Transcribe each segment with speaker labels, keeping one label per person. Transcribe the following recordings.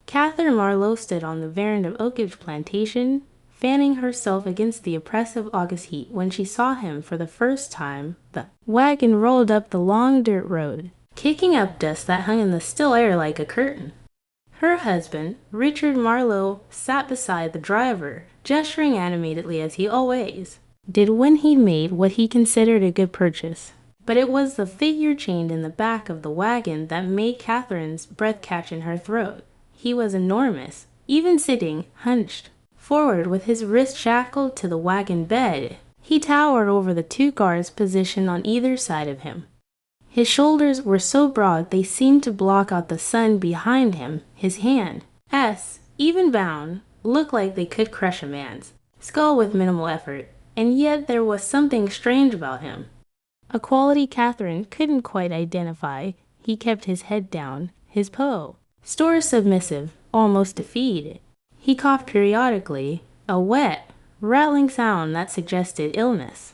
Speaker 1: Catherine Marlo stood on the veranda of Oakidge Plantation, fanning herself against the oppressive August heat when she saw him for the first time. The wagon rolled up the long dirt road, kicking up dust that hung in the still air like a curtain. Her husband, Richard Marlo, sat beside the driver, gesturing animatedly as he always did when he made what he considered a good purchase. But it was the figure chained in the back of the wagon that made Catherine's breath catch in her throat. He was enormous, even sitting, hunched forward with his wrist shackled to the wagon bed. He towered over the two guards positioned on either side of him. His shoulders were so broad they seemed to block out the sun behind him. His hands, even bound, looked like they could crush a man's skull with minimal effort, and yet there was something strange about him. A quality Catherine couldn't quite identify. He kept his head down, his posture submissive, almost defeated. He coughed periodically, a wet, rattling sound that suggested illness.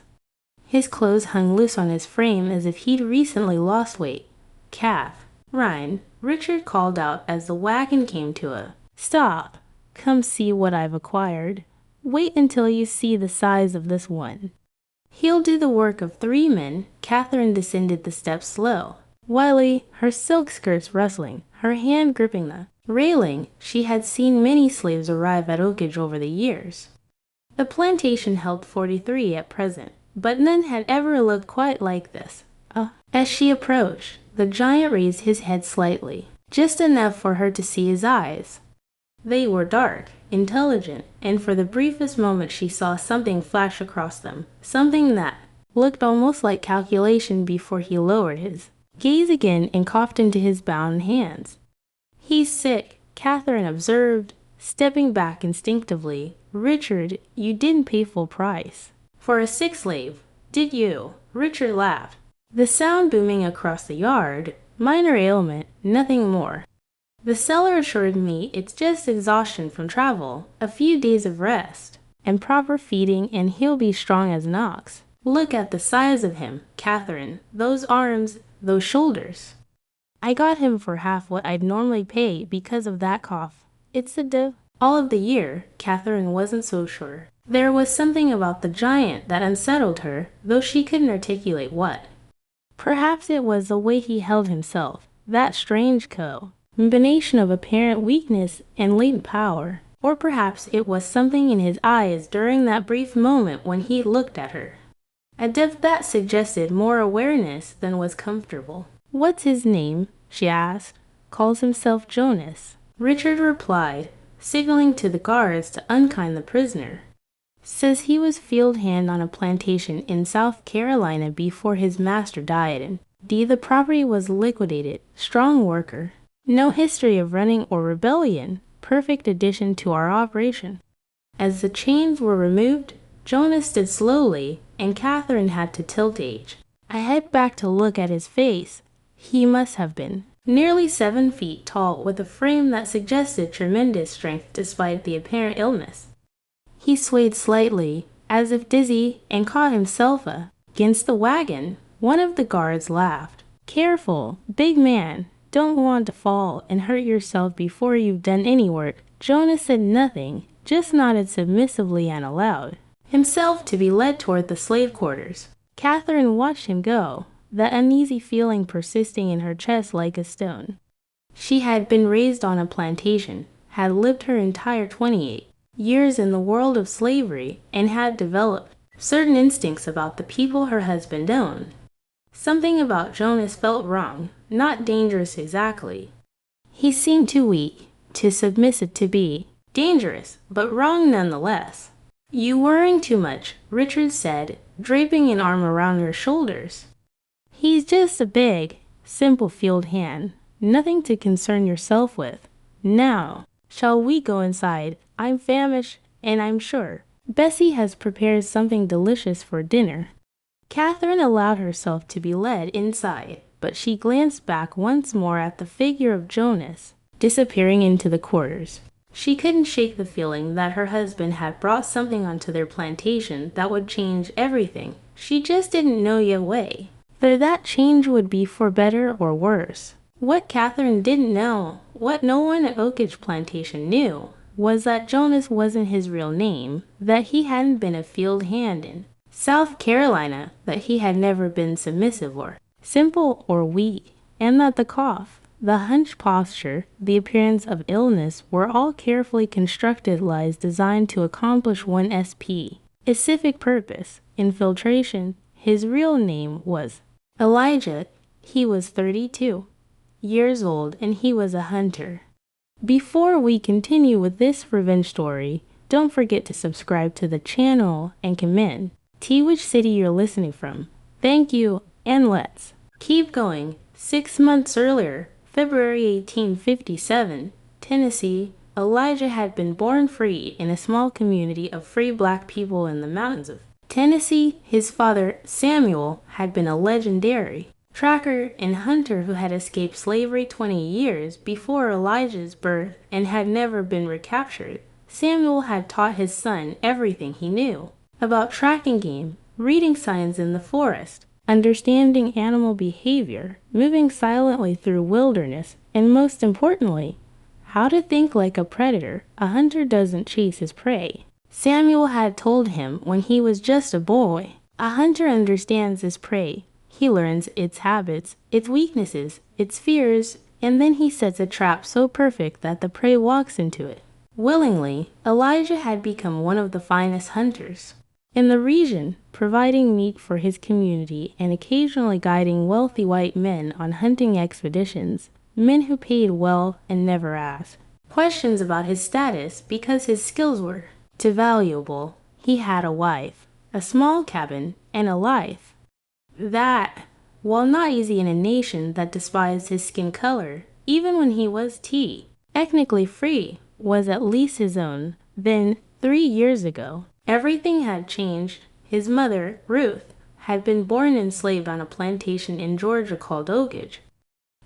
Speaker 1: His clothes hung loose on his frame as if he'd recently lost weight. "Calf, Ryan," Richard called out as the wagon came to a stop. "Come see what I've acquired. Wait until you see the size of this one." "He'll do the work of 3 men." Catherine descended the steps slow, wily, her silk skirts rustling, her hand gripping the railing. She had seen many slaves arrive at Oakidge over the years. The plantation held 43 at present, but none had ever looked quite like this. As she approached, the giant raised his head slightly, just enough for her to see his eyes. They were dark, intelligent, and for the briefest moment she saw something flash across them, something that looked almost like calculation before he lowered his gaze again and coughed into his bound hands. "He's sick," Catherine observed, stepping back instinctively. "Richard, you didn't pay full price for a sick slave, did you?" Richard laughed, the sound booming across the yard. "Minor ailment, nothing more. The seller assured me it's just exhaustion from travel, a few days of rest, and proper feeding, and he'll be strong as an ox. Look at the size of him, Catherine, those arms, those shoulders. I got him for half what I'd normally pay because of that cough. It's the all of the year." Catherine wasn't so sure. There was something about the giant that unsettled her, though she couldn't articulate what. Perhaps it was the way he held himself, that strange combination of apparent weakness and latent power. Or perhaps it was something in his eyes during that brief moment when he looked at her, a depth that suggested more awareness than was comfortable. "What's his name?" she asked. "Calls himself Jonas," Richard replied, signaling to the guards to unkind the prisoner. "Says he was field hand on a plantation in South Carolina before his master died, and the property was liquidated. Strong worker. No history of running or rebellion. Perfect addition to our operation." As the chains were removed, Jonas stood slowly, and Catherine had to tilt age. I head back to look at his face. He must have been nearly 7 feet tall, with a frame that suggested tremendous strength despite the apparent illness. He swayed slightly, as if dizzy, and caught himself against the wagon. One of the guards laughed. "Careful, big man. Don't want to fall and hurt yourself before you've done any work." Jonas said nothing, just nodded submissively and allowed himself to be led toward the slave quarters. Catherine watched him go, that uneasy feeling persisting in her chest like a stone. She had been raised on a plantation, had lived her entire 28 years in the world of slavery, and had developed certain instincts about the people her husband owned. Something about Jonas felt wrong, not dangerous exactly. He seemed too weak, too submissive to be dangerous, but wrong nonetheless. "You worrying too much," Richard said, draping an arm around her shoulders. "He's just a big, simple field hand. Nothing to concern yourself with. Now, shall we go inside? I'm famished, and I'm sure Bessie has prepared something delicious for dinner." Catherine allowed herself to be led inside, but she glanced back once more at the figure of Jonas, disappearing into the quarters. She couldn't shake the feeling that her husband had brought something onto their plantation that would change everything. She just didn't know yet way. Whether that change would be for better or worse. What Catherine didn't know, what no one at Oakidge Plantation knew, was that Jonas wasn't his real name, that he hadn't been a field hand in South Carolina, that he had never been submissive or simple or weak, and that the cough, the hunched posture, the appearance of illness were all carefully constructed lies designed to accomplish one specific purpose, infiltration. His real name was Elijah. He was 32 years old and he was a hunter. Before we continue with this revenge story, don't forget to subscribe to the channel and comment which city you're listening from. Thank you, and let's keep going. 6 months earlier, February 1857, Tennessee, Elijah had been born free in a small community of free black people in the mountains of Tennessee. His father, Samuel, had been a legendary tracker and hunter who had escaped slavery 20 years before Elijah's birth and had never been recaptured. Samuel had taught his son everything he knew about tracking game, reading signs in the forest, understanding animal behavior, moving silently through wilderness, and most importantly, how to think like a predator. A hunter doesn't chase his prey. Samuel had told him when he was just a boy. A hunter understands his prey. He learns its habits, its weaknesses, its fears, and then he sets a trap so perfect that the prey walks into it. Willingly, Elijah had become one of the finest hunters in the region, providing meat for his community and occasionally guiding wealthy white men on hunting expeditions, men who paid well and never asked questions about his status because his skills were too valuable. He had a wife, a small cabin, and a life that, while not easy in a nation that despised his skin color, even when he was ethnically free, was at least his own. Then, 3 years ago, everything had changed. His mother, Ruth, had been born enslaved on a plantation in Georgia called Oakidge.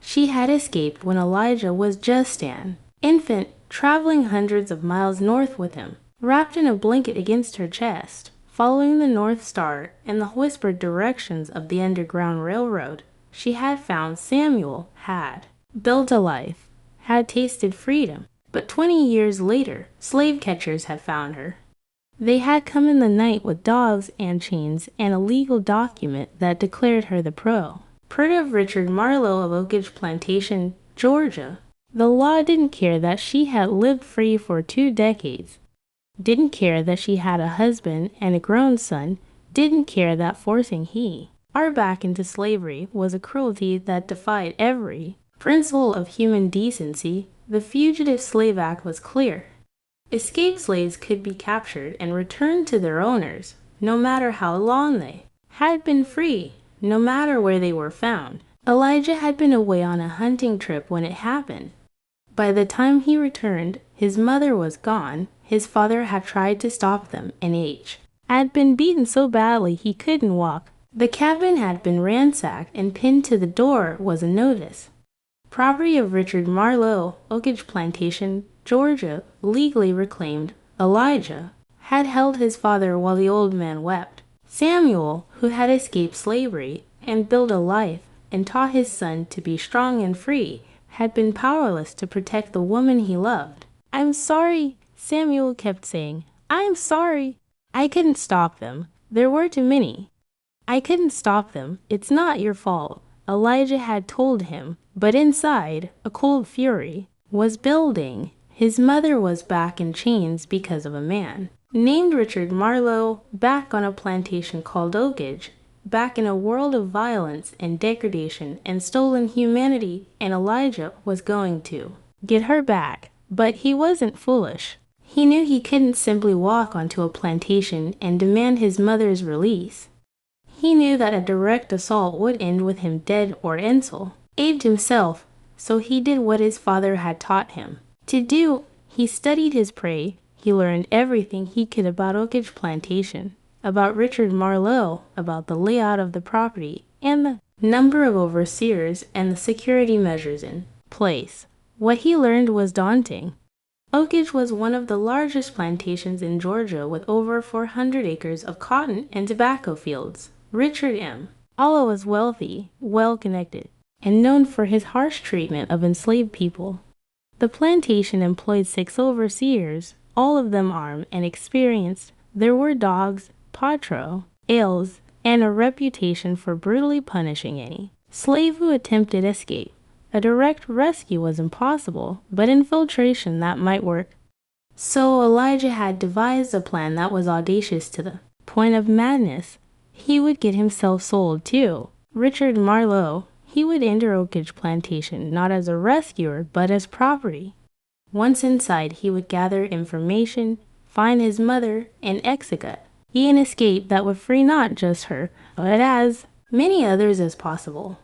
Speaker 1: She had escaped when Elijah was just an infant, traveling hundreds of miles north with him, wrapped in a blanket against her chest, following the North Star and the whispered directions of the Underground Railroad. She had found Samuel, had built a life, had tasted freedom, but 20 years later, slave catchers had found her. They had come in the night with dogs and chains and a legal document that declared her the property of Richard Marlo of Oakidge Plantation, Georgia. The law didn't care that she had lived free for 2 decades, didn't care that she had a husband and a grown son, didn't care that forcing her back into slavery was a cruelty that defied every principle of human decency. The Fugitive Slave Act was clear. Escaped slaves could be captured and returned to their owners, no matter how long they had been free, no matter where they were found. Elijah had been away on a hunting trip when it happened. By the time he returned, his mother was gone. His father had tried to stop them and had been beaten so badly he couldn't walk. The cabin had been ransacked and pinned to the door was a notice. Property of Richard Marlo, Oakidge Plantation, Georgia, legally reclaimed. Elijah had held his father while the old man wept. Samuel, who had escaped slavery and built a life and taught his son to be strong and free, had been powerless to protect the woman he loved. "I'm sorry," Samuel kept saying. "I'm sorry. I couldn't stop them. There were too many. I couldn't stop them. It's not your fault," Elijah had told him, but inside, a cold fury was building. His mother was back in chains because of a man named Richard Marlo, back on a plantation called Oakidge, back in a world of violence and degradation and stolen humanity, and Elijah was going to get her back. But he wasn't foolish. He knew he couldn't simply walk onto a plantation and demand his mother's release. He knew that a direct assault would end with him dead or enslaved himself, so he did what his father had taught him to do. He studied his prey. He learned everything he could about Oakidge Plantation, about Richard Marlo, about the layout of the property, and the number of overseers and the security measures in place. What he learned was daunting. Oakidge was one of the largest plantations in Georgia with over 400 acres of cotton and tobacco fields. Richard Marlo was wealthy, well-connected, and known for his harsh treatment of enslaved people. The plantation employed 6 overseers, all of them armed and experienced. There were dogs, potro, ales, and a reputation for brutally punishing any slave who attempted escape. A direct rescue was impossible, but infiltration that might work. So Elijah had devised a plan that was audacious to the point of madness. He would get himself sold too. Richard Marlo, he would enter Oakidge Plantation not as a rescuer, but as property. Once inside, he would gather information, find his mother, and execute an escape that would free not just her, but as many others as possible.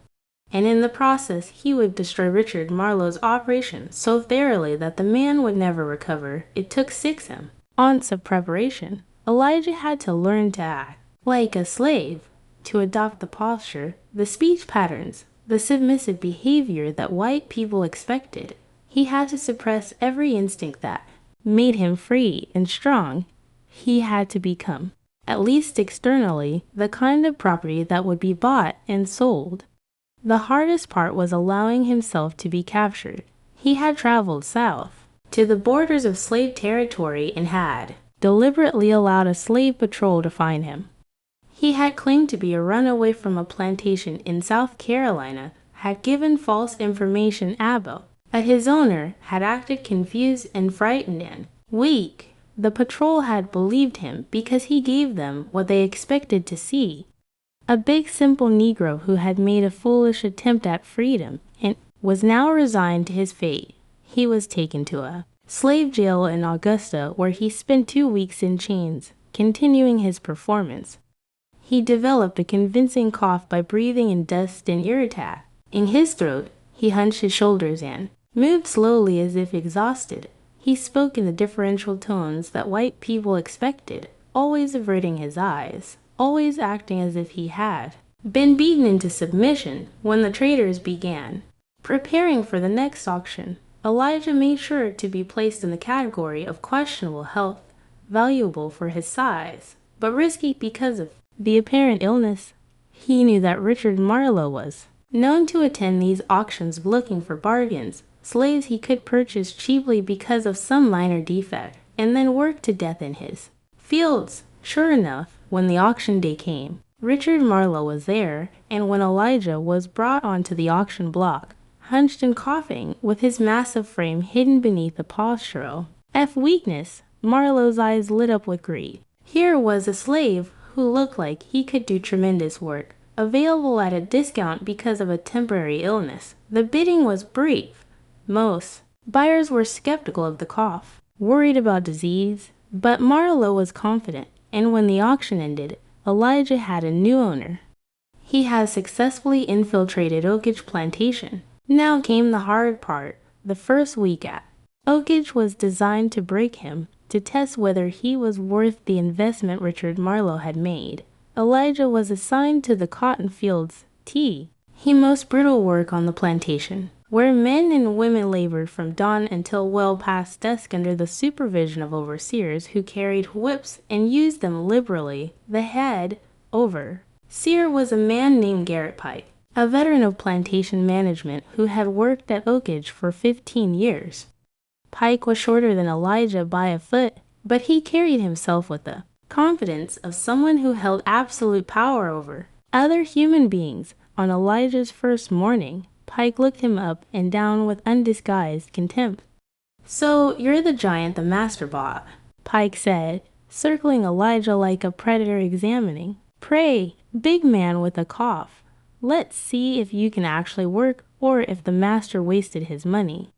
Speaker 1: And in the process, he would destroy Richard Marlo's operation so thoroughly that the man would never recover. It took 6 months of preparation. Elijah had to learn to act like a slave, to adopt the posture, the speech patterns, the submissive behavior that white people expected. He had to suppress every instinct that made him free and strong. He had to become, at least externally, the kind of property that would be bought and sold. The hardest part was allowing himself to be captured. He had traveled south to the borders of slave territory and had deliberately allowed a slave patrol to find him. He had claimed to be a runaway from a plantation in South Carolina, had given false information about that his owner had acted confused and frightened and weak. The patrol had believed him because he gave them what they expected to see. A big simple Negro who had made a foolish attempt at freedom and was now resigned to his fate. He was taken to a slave jail in Augusta where he spent 2 weeks in chains, continuing his performance. He developed a convincing cough by breathing in dust and irritant. In his throat, he hunched his shoulders and moved slowly as if exhausted. He spoke in the differential tones that white people expected, always averting his eyes, always acting as if he had been beaten into submission. When the traders began preparing for the next auction, Elijah made sure to be placed in the category of questionable health, valuable for his size, but risky because of the apparent illness. He knew that Richard Marlo was known to attend these auctions looking for bargains, slaves he could purchase cheaply because of some minor defect, and then work to death in his fields. Sure enough, when the auction day came, Richard Marlo was there, and when Elijah was brought onto the auction block, hunched and coughing, with his massive frame hidden beneath the postural weakness, Marlo's eyes lit up with greed. Here was a slave who looked like he could do tremendous work, available at a discount because of a temporary illness. The bidding was brief. Most buyers were skeptical of the cough, worried about disease, but Marlo was confident, and when the auction ended, Elijah had a new owner. He had successfully infiltrated Oakidge Plantation. Now came the hard part. The first week at Oakidge was designed to break him, to test whether he was worth the investment Richard Marlo had made. Elijah was assigned to the cotton fields, the most brutal work on the plantation, where men and women labored from dawn until well past dusk under the supervision of overseers who carried whips and used them liberally. The head overseer was a man named Garrett Pike, a veteran of plantation management who had worked at Oakidge for 15 years. Pike was shorter than Elijah by a foot, but he carried himself with the confidence of someone who held absolute power over other human beings. On Elijah's first morning, Pike looked him up and down with undisguised contempt. "So you're the giant the master bought," Pike said, circling Elijah like a predator examining. "Pray, big man with a cough, let's see if you can actually work or if the master wasted his money."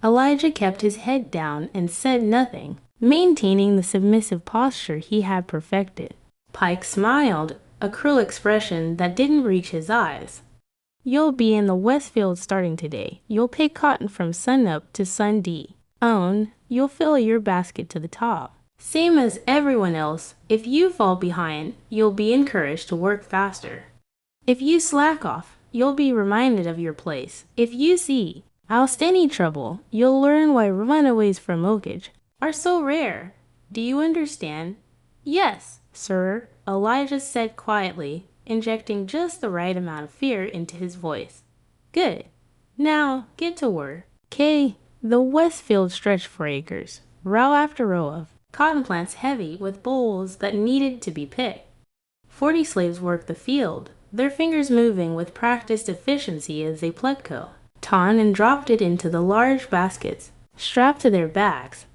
Speaker 1: Elijah kept his head down and said nothing, maintaining the submissive posture he had perfected. Pike smiled, a cruel expression that didn't reach his eyes. "You'll be in the Westfield starting today. You'll pick cotton from sunup to sundown. You'll fill your basket to the top, same as everyone else. If you fall behind, you'll be encouraged to work faster. If you slack off, you'll be reminded of your place. If you see any trouble, you'll learn why runaways from Oakidge are so rare. Do you understand?" "Yes, sir," Elijah said quietly, injecting just the right amount of fear into his voice. Good. Now, get to work. K. The west field stretched for acres, row after row of cotton plants heavy with bowls that needed to be picked. 40 slaves worked the field, their fingers moving with practiced efficiency as they plucked cotton and dropped it into the large baskets strapped to their backs.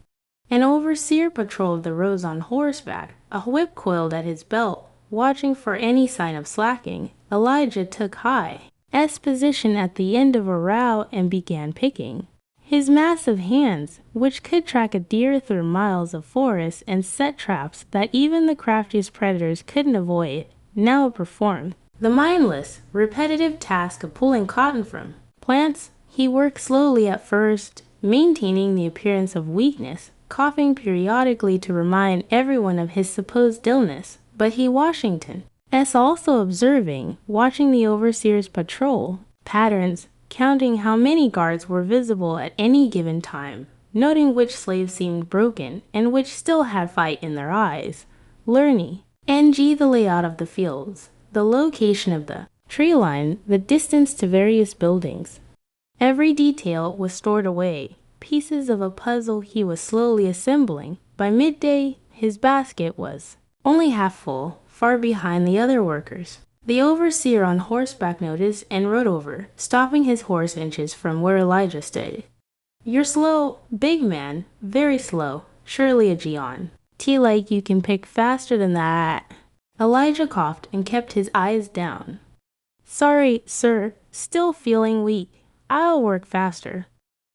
Speaker 1: An overseer patrolled the rows on horseback, a whip coiled at his belt. Watching for any sign of slacking, Elijah took High's position at the end of a row and began picking. His massive hands, which could track a deer through miles of forest and set traps that even the craftiest predators couldn't avoid, now performed the mindless, repetitive task of pulling cotton from plants. He worked slowly at first, maintaining the appearance of weakness, coughing periodically to remind everyone of his supposed illness. But Washington also observing, watching the overseer's patrol patterns, counting how many guards were visible at any given time, noting which slaves seemed broken and which still had fight in their eyes, learning the layout of the fields, the location of the tree line, the distance to various buildings. Every detail was stored away, pieces of a puzzle he was slowly assembling. By midday, his basket was only half full, far behind the other workers. The overseer on horseback noticed and rode over, stopping his horse inches from where Elijah stood. "You're slow, big man, very slow, surely a Gion. Like you can pick faster than that." Elijah coughed and kept his eyes down. "Sorry, sir, still feeling weak. I'll work faster."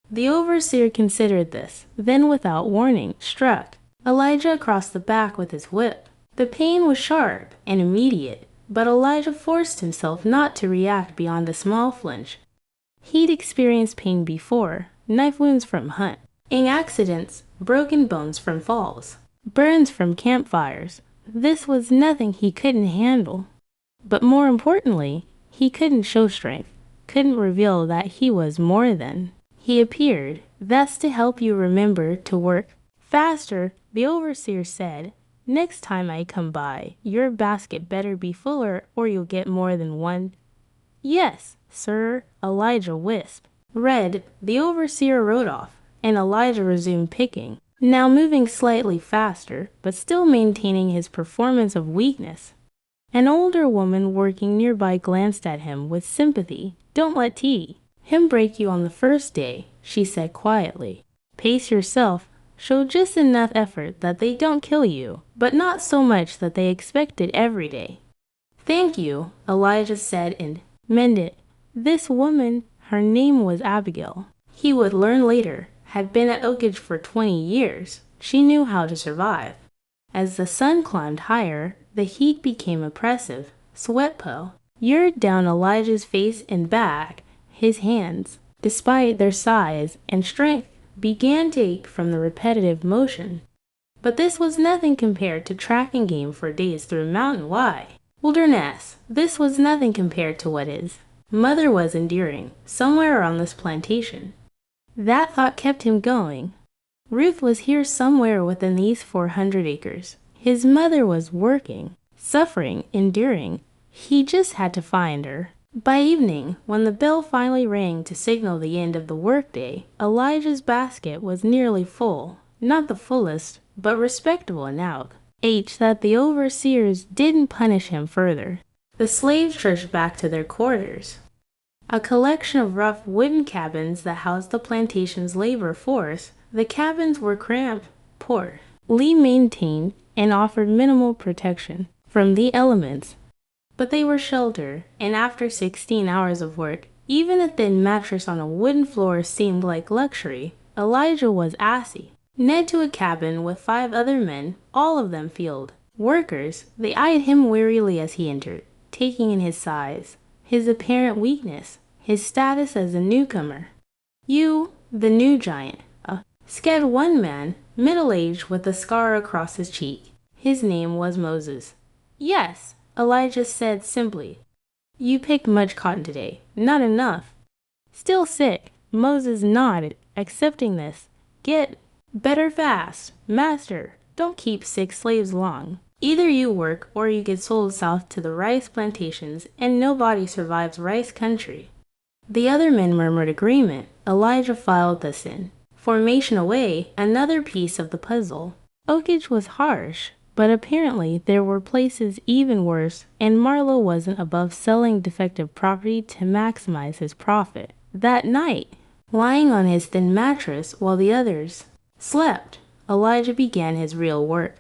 Speaker 1: The overseer considered this, then without warning, struck Elijah across the back with his whip. The pain was sharp and immediate, but Elijah forced himself not to react beyond a small flinch. He'd experienced pain before, knife wounds from hunting accidents, broken bones from falls, burns from campfires. This was nothing he couldn't handle. But more importantly, he couldn't show strength, couldn't reveal that he was more than he appeared. "That's to help you remember to work faster," the overseer said. "Next time I come by, your basket better be fuller or you'll get more than one." "Yes, sir," Elijah whisped. The overseer rode off, and Elijah resumed picking, now moving slightly faster, but still maintaining his performance of weakness. An older woman working nearby glanced at him with sympathy. "Don't let him break you on the first day," she said quietly. "Pace yourself. Show just enough effort that they don't kill you, but not so much that they expect it every day." "Thank you," Elijah said, and mend it. This woman, her name was Abigail. He would learn later, had been at Oakidge for 20 years. She knew how to survive. As the sun climbed higher, the heat became oppressive. Sweat poured down Elijah's face and back. His hands, despite their size and strength, began to ache from the repetitive motion. But this was nothing compared to tracking game for days through mountain wilderness. This was nothing compared to what his mother was enduring somewhere on this plantation. That thought kept him going. Ruth was here somewhere within these 400 acres. His mother was working, suffering, enduring. He just had to find her. By evening, when the bell finally rang to signal the end of the workday, Elijah's basket was nearly full. Not the fullest, but respectable enough that the overseers didn't punish him further. The slaves trudged back to their quarters, a collection of rough wooden cabins that housed the plantation's labor force. The cabins were cramped, poorly maintained, and offered minimal protection from the elements. But they were sheltered, and after 16 hours of work, even a thin mattress on a wooden floor seemed like luxury. Elijah was assy. Ned to a cabin with 5 other men, all of them field workers. They eyed him wearily as he entered, taking in his size, his apparent weakness, his status as a newcomer. "You, the new giant," said one man, middle-aged with a scar across his cheek. His name was Moses. "Yes," Elijah said simply. "You picked much cotton today." "Not enough." "Still sick." Moses nodded, accepting this. "Get better fast. Master, don't keep sick slaves long. Either you work or you get sold south to the rice plantations, and nobody survives rice country." The other men murmured agreement. Elijah filed this in. Formation away, another piece of the puzzle. Oakidge was harsh, but apparently there were places even worse, and Marlo wasn't above selling defective property to maximize his profit. That night, lying on his thin mattress while the others slept, Elijah began his real work.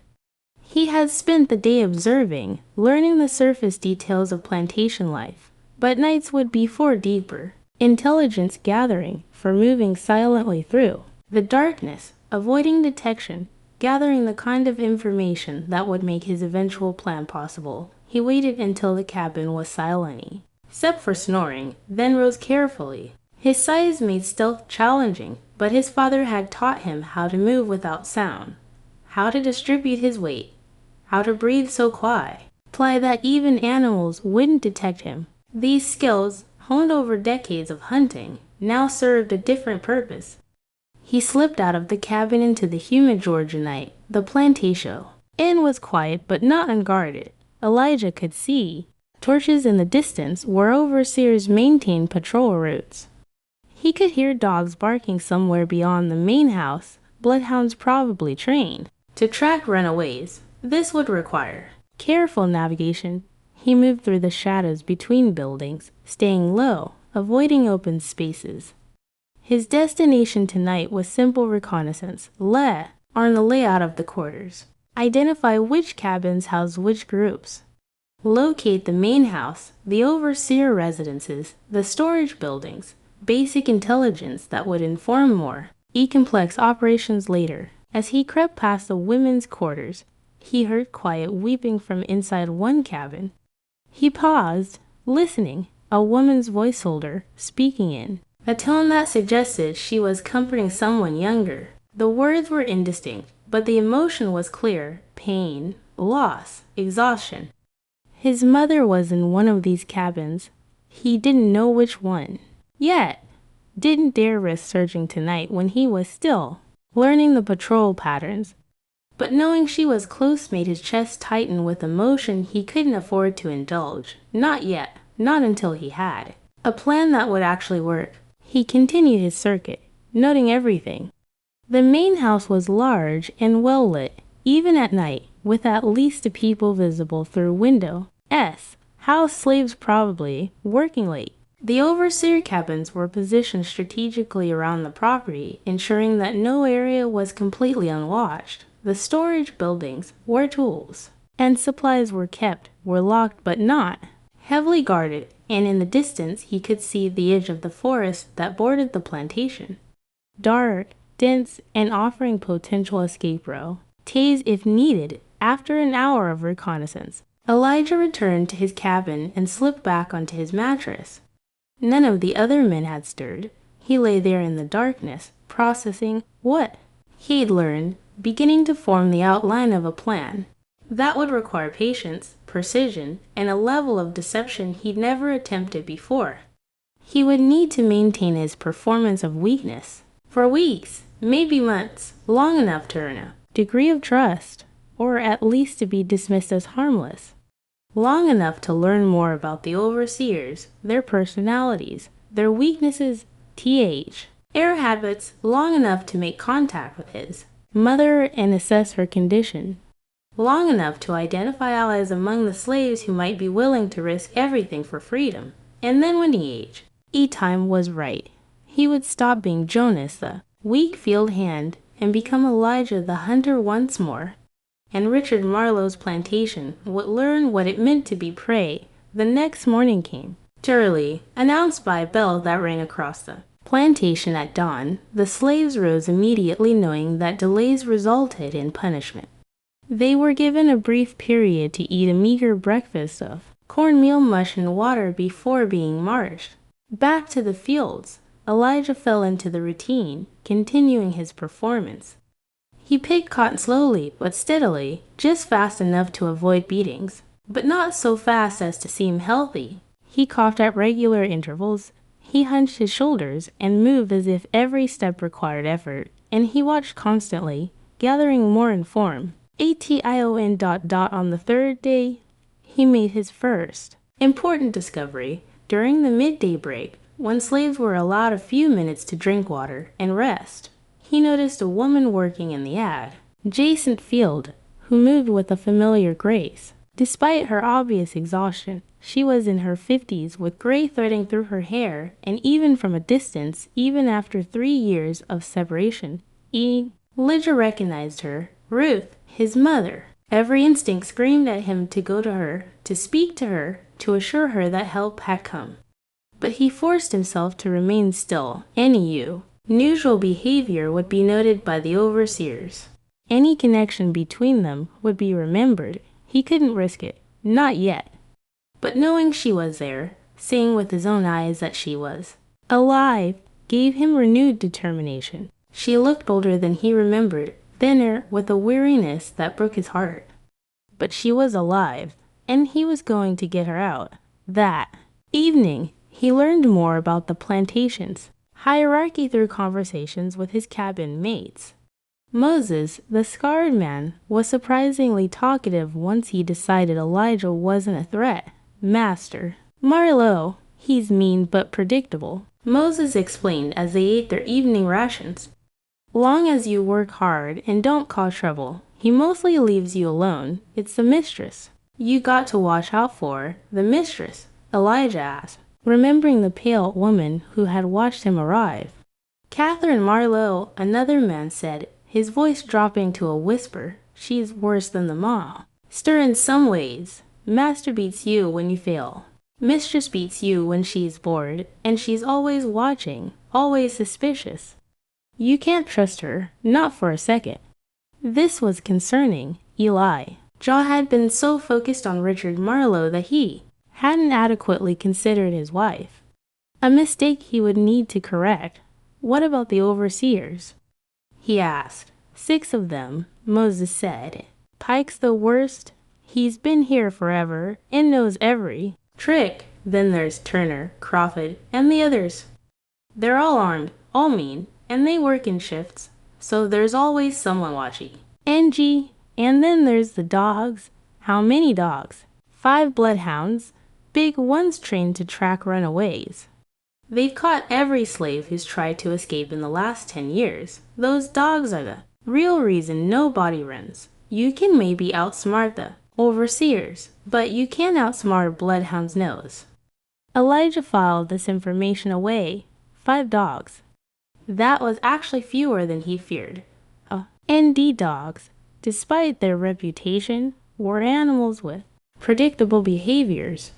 Speaker 1: He had spent the day observing, learning the surface details of plantation life, but nights would be for deeper, intelligence gathering, for moving silently through the darkness, avoiding detection, gathering the kind of information that would make his eventual plan possible. He waited until the cabin was silent, except for snoring, then rose carefully. His size made stealth challenging, but his father had taught him how to move without sound, how to distribute his weight, how to breathe so quiet, that even animals wouldn't detect him. These skills, honed over decades of hunting, now served a different purpose. He slipped out of the cabin into the humid Georgia night. The plantation inn was quiet but not unguarded. Elijah could see torches in the distance where overseers maintained patrol routes. He could hear dogs barking somewhere beyond the main house, bloodhounds probably trained to track runaways. This would require careful navigation. He moved through the shadows between buildings, staying low, avoiding open spaces. His destination tonight was simple reconnaissance. On the layout of the quarters. Identify which cabins house which groups. Locate the main house, the overseer residences, the storage buildings. Basic intelligence that would inform more complex operations later. As he crept past the women's quarters, he heard quiet weeping from inside one cabin. He paused, listening, a woman's voice holder speaking in a tone that suggested she was comforting someone younger. The words were indistinct, but the emotion was clear: pain, loss, exhaustion. His mother was in one of these cabins. He didn't know which one. Yet, didn't dare risk searching tonight when he was still learning the patrol patterns. But knowing she was close made his chest tighten with emotion he couldn't afford to indulge. Not yet, not until he had a plan that would actually work. He continued his circuit, noting everything. The main house was large and well lit, even at night, with at least a people visible through window. House slaves probably, working late. The overseer cabins were positioned strategically around the property, ensuring that no area was completely unwatched. The storage buildings, where tools and supplies were kept, were locked but not heavily guarded, and in the distance he could see the edge of the forest that bordered the plantation. Dark, dense, and offering potential escape route. Tase if needed. After an hour of reconnaissance, Elijah returned to his cabin and slipped back onto his mattress. None of the other men had stirred. He lay there in the darkness, processing what he'd learned, beginning to form the outline of a plan. That would require patience, precision, and a level of deception he'd never attempted before. He would need to maintain his performance of weakness for weeks, maybe months, long enough to earn a degree of trust, or at least to be dismissed as harmless. Long enough to learn more about the overseers, their personalities, their weaknesses, air habits, long enough to make contact with his mother and assess her condition. Long enough to identify allies among the slaves who might be willing to risk everything for freedom. And then when time was right, he would stop being Jonas, the weak field hand, and become Elijah the hunter once more. And Richard Marlo's plantation would learn what it meant to be prey. The next morning came, early, announced by a bell that rang across the plantation at dawn. The slaves rose immediately, knowing that delays resulted in punishment. They were given a brief period to eat a meager breakfast of cornmeal mush and water before being marched back to the fields. Elijah fell into the routine, continuing his performance. He picked cotton slowly but steadily, just fast enough to avoid beatings, but not so fast as to seem healthy. He coughed at regular intervals. He hunched his shoulders and moved as if every step required effort, and he watched constantly, gathering more in form. On the third day, he made his first important discovery. During the midday break, when slaves were allowed a few minutes to drink water and rest, he noticed a woman working in the adjacent field who moved with a familiar grace. Despite her obvious exhaustion, she was in her 50s with gray threading through her hair, and even from a distance, even after 3 years of separation, Elijah recognized her, Ruth, his mother. Every instinct screamed at him to go to her, to speak to her, to assure her that help had come. But he forced himself to remain still. Any unusual behavior would be noted by the overseers. Any connection between them would be remembered. He couldn't risk it. Not yet. But knowing she was there, seeing with his own eyes that she was alive, gave him renewed determination. She looked older than he remembered, thinner, with a weariness that broke his heart. But she was alive, and he was going to get her out. That evening, he learned more about the plantation's hierarchy through conversations with his cabin mates. Moses, the scarred man, was surprisingly talkative once he decided Elijah wasn't a threat. Master Marlo, he's mean but predictable, Moses explained as they ate their evening rations. Long as you work hard and don't cause trouble, he mostly leaves you alone. It's the mistress you got to watch out for. The mistress, Elijah asked, remembering the pale woman who had watched him arrive. Catherine Marlo, another man said, his voice dropping to a whisper. She's worse than the mom. Stir in some ways. Master beats you when you fail. Mistress beats you when she's bored, and she's always watching, always suspicious. You can't trust her, not for a second. This was concerning Elijah had been so focused on Richard Marlo that he hadn't adequately considered his wife. A mistake he would need to correct. What about the overseers? He asked. 6 of them, Moses said. Pike's the worst. He's been here forever and knows every trick. Then there's Turner, Crawford, and the others. They're all armed, all mean, and they work in shifts, so there's always someone watching. Angie, and then there's the dogs. How many dogs? 5 bloodhounds, big ones trained to track runaways. They've caught every slave who's tried to escape in the last 10 years. Those dogs are the real reason nobody runs. You can maybe outsmart the overseers, but you can't outsmart a bloodhound's nose. Elijah filed this information away. 5 dogs. That was actually fewer than he feared. ND dogs, despite their reputation, were animals with predictable behaviors.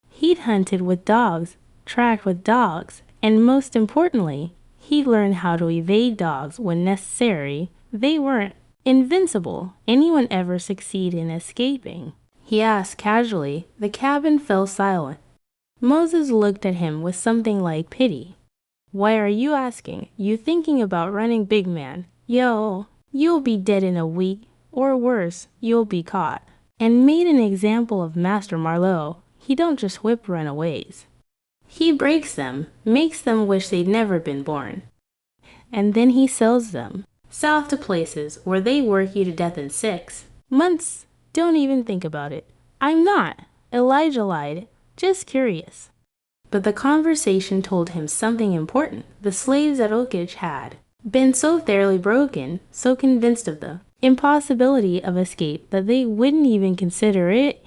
Speaker 1: He'd hunted with dogs, tracked with dogs, and most importantly, he learned how to evade dogs when necessary. They weren't invincible. Anyone ever succeed in escaping? He asked casually. The cabin fell silent. Moses looked at him with something like pity. Why are you asking? You thinking about running, big man? You'll be dead in a week, or worse, you'll be caught. And made an example of Master Marlo. He don't just whip runaways. He breaks them, makes them wish they'd never been born. And then he sells them south to places where they work you to death in 6 months. Don't even think about it. I'm not. Elijah lied. Just curious. But the conversation told him something important. The slaves at Oakidge had been so thoroughly broken, so convinced of the impossibility of escape that they wouldn't even consider it.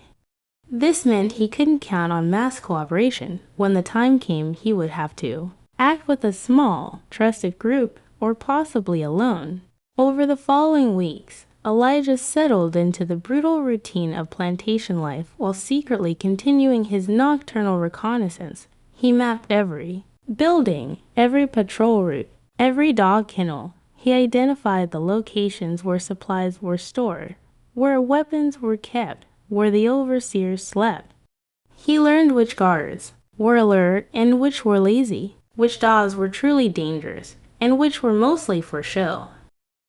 Speaker 1: This meant he couldn't count on mass cooperation. When the time came, he would have to act with a small, trusted group, or possibly alone. Over the following weeks, Elijah settled into the brutal routine of plantation life while secretly continuing his nocturnal reconnaissance. He mapped every building, every patrol route, every dog kennel. He identified the locations where supplies were stored, where weapons were kept, where the overseers slept. He learned which guards were alert and which were lazy, which dogs were truly dangerous, and which were mostly for show.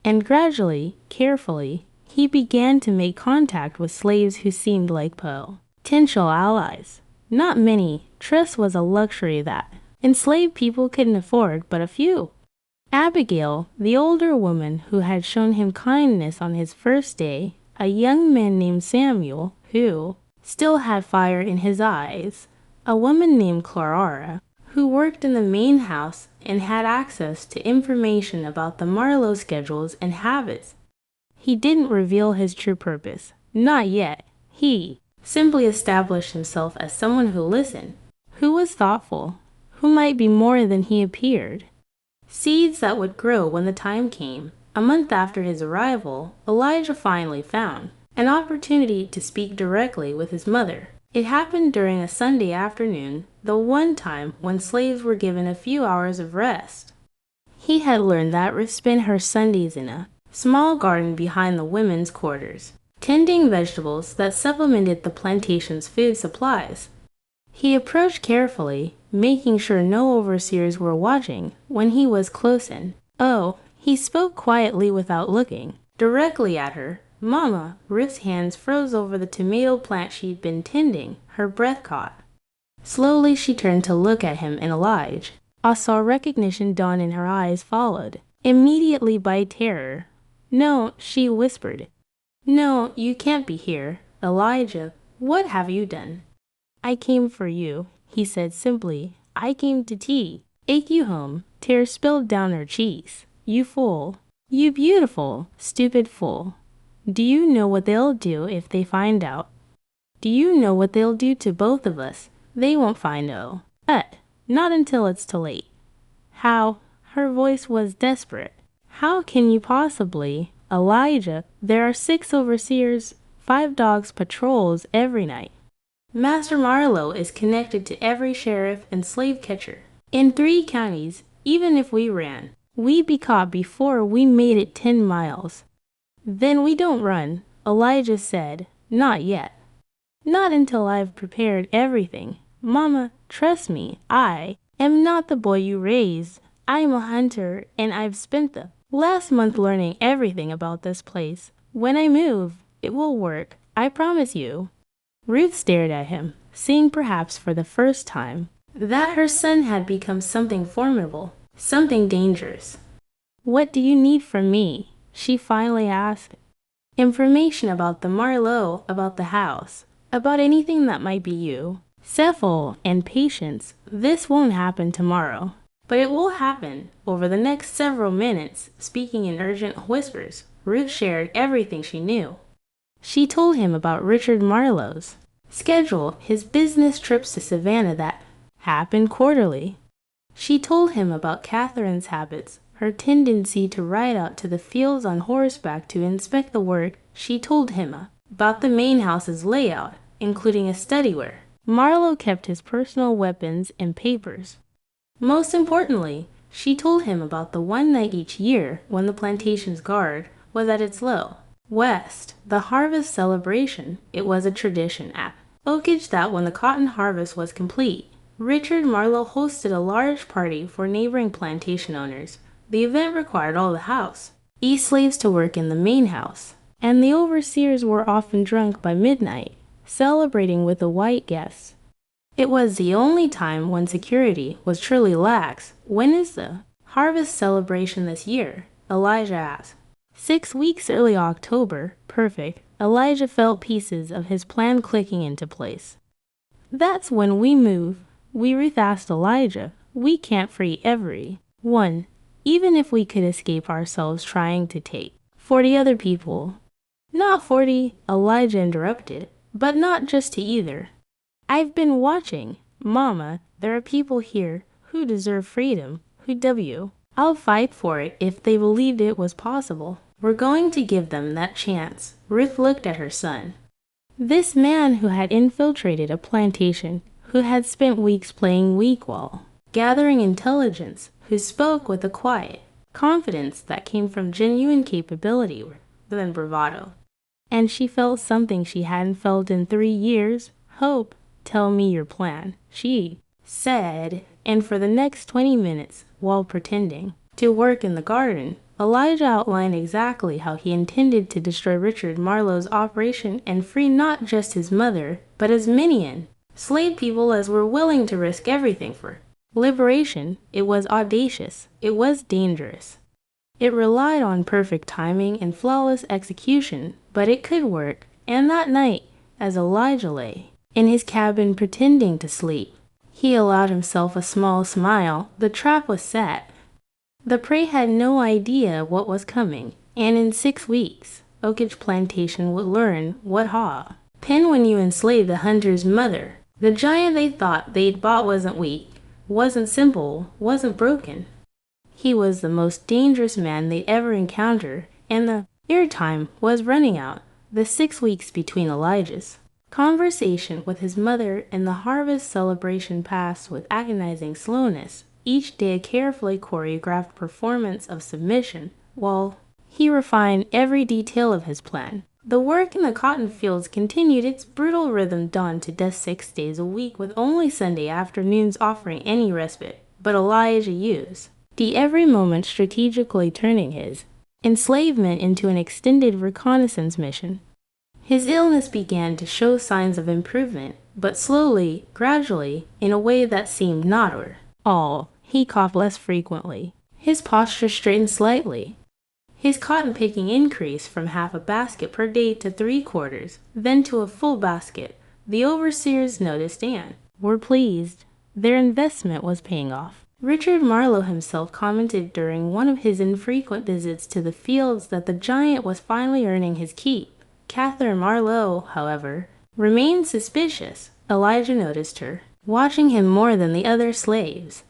Speaker 1: And gradually, carefully, he began to make contact with slaves who seemed like potential allies. Not many. Trust was a luxury that enslaved people couldn't afford, but a few. Abigail, the older woman who had shown him kindness on his first day, a young man named Samuel, who still had fire in his eyes, a woman named Clara, who worked in the main house and had access to information about the Marlo schedules and habits. He didn't reveal his true purpose. Not yet. He simply established himself as someone who listened, who was thoughtful, who might be more than he appeared. Seeds that would grow when the time came. A month after his arrival, Elijah finally found an opportunity to speak directly with his mother. It happened during a Sunday afternoon, the one time when slaves were given a few hours of rest. He had learned that Ruth spent her Sundays in a small garden behind the women's quarters, tending vegetables that supplemented the plantation's food supplies. He approached carefully, making sure no overseers were watching when he was close in. Oh, he spoke quietly without looking directly at her. Mama, Ruth's hands froze over the tomato plant she'd been tending, her breath caught. Slowly she turned to look at him and Elijah. I saw recognition dawn in her eyes, followed immediately by terror. No, she whispered. No, you can't be here. Elijah, what have you done? I came for you, he said simply. I came to take you home. Tears spilled down her cheeks. You fool. You beautiful, stupid fool. Do you know what they'll do if they find out? Do you know what they'll do to both of us? They won't find out. Not until it's too late. How? Her voice was desperate. How can you possibly? Elijah, there are 6 overseers, 5 dogs patrols every night. Master Marlo is connected to every sheriff and slave catcher. In 3 counties, even if we ran, we'd be caught before we made it 10 miles. Then we don't run, Elijah said. Not yet. Not until I've prepared everything. Mama, trust me, I am not the boy you raised. I'm a hunter, and I've spent the last month learning everything about this place. When I move, it will work, I promise you. Ruth stared at him, seeing perhaps for the first time that her son had become something formidable, something dangerous. What do you need from me? She finally asked. Information about the Marlo, about the house, about anything that might be you. Cephal and patience. This won't happen tomorrow, but it will happen over the next several minutes. Speaking in urgent whispers, Ruth shared everything she knew. She told him about Richard Marlo's schedule, his business trips to Savannah that happened quarterly. She told him about Catherine's habits, her tendency to ride out to the fields on horseback to inspect the work. She told him about the main house's layout, including a study where Marlo kept his personal weapons and papers. Most importantly, she told him about the one night each year when the plantation's guard was at its low west, the harvest celebration. It was a tradition at Oakidge that when the cotton harvest was complete, Richard Marlo hosted a large party for neighboring plantation owners. The event required all the house, slaves to work in the main house, and the overseers were often drunk by midnight, celebrating with the white guests. It was the only time when security was truly lax. When is the harvest celebration this year? Elijah asked. 6 weeks early October. Perfect. Elijah felt pieces of his plan clicking into place. That's when we move. Ruth asked Elijah. We can't free everyone, even if we could escape ourselves trying to take 40 other people. Not 40, Elijah interrupted, but not just to either. I've been watching. Mama, there are people here who deserve freedom, I'll fight for it if they believed it was possible. We're going to give them that chance. Ruth looked at her son. This man who had infiltrated a plantation, who had spent weeks playing weak while gathering intelligence, who spoke with a quiet confidence that came from genuine capability rather than bravado. And she felt something she hadn't felt in 3 years. Hope. Tell me your plan, she said, and for the next 20 minutes, while pretending to work in the garden, Elijah outlined exactly how he intended to destroy Richard Marlo's operation and free not just his mother, but as many enslaved people as were willing to risk everything for liberation. It was audacious. It was dangerous. It relied on perfect timing and flawless execution, but it could work. And that night, as Elijah lay in his cabin pretending to sleep, He allowed himself a small smile. The trap was set. The prey had no idea what was coming, and in 6 weeks, Oakidge Plantation would learn what happened when you enslaved the hunter's mother. The giant they thought they'd bought wasn't weak, wasn't simple, wasn't broken. He was the most dangerous man they'd ever encountered, and the airtime was running out. The 6 weeks between Elijah's conversation with his mother and the harvest celebration passed with agonizing slowness, each day a carefully choreographed performance of submission, while he refined every detail of his plan. The work in the cotton fields continued its brutal rhythm dawn to dusk 6 days a week, with only Sunday afternoons offering any respite. But Elijah used the every moment strategically turning his enslavement into an extended reconnaissance mission. His illness began to show signs of improvement, but slowly, gradually, in a way that seemed not all. He coughed less frequently. His posture straightened slightly. His cotton picking increased from half a basket per day to 3/4, then to a full basket. The overseers noticed and were pleased. Their investment was paying off. Richard Marlo himself commented during one of his infrequent visits to the fields that the giant was finally earning his keep. Catherine Marlo, however, remained suspicious. Elijah noticed her, watching him more than the other slaves.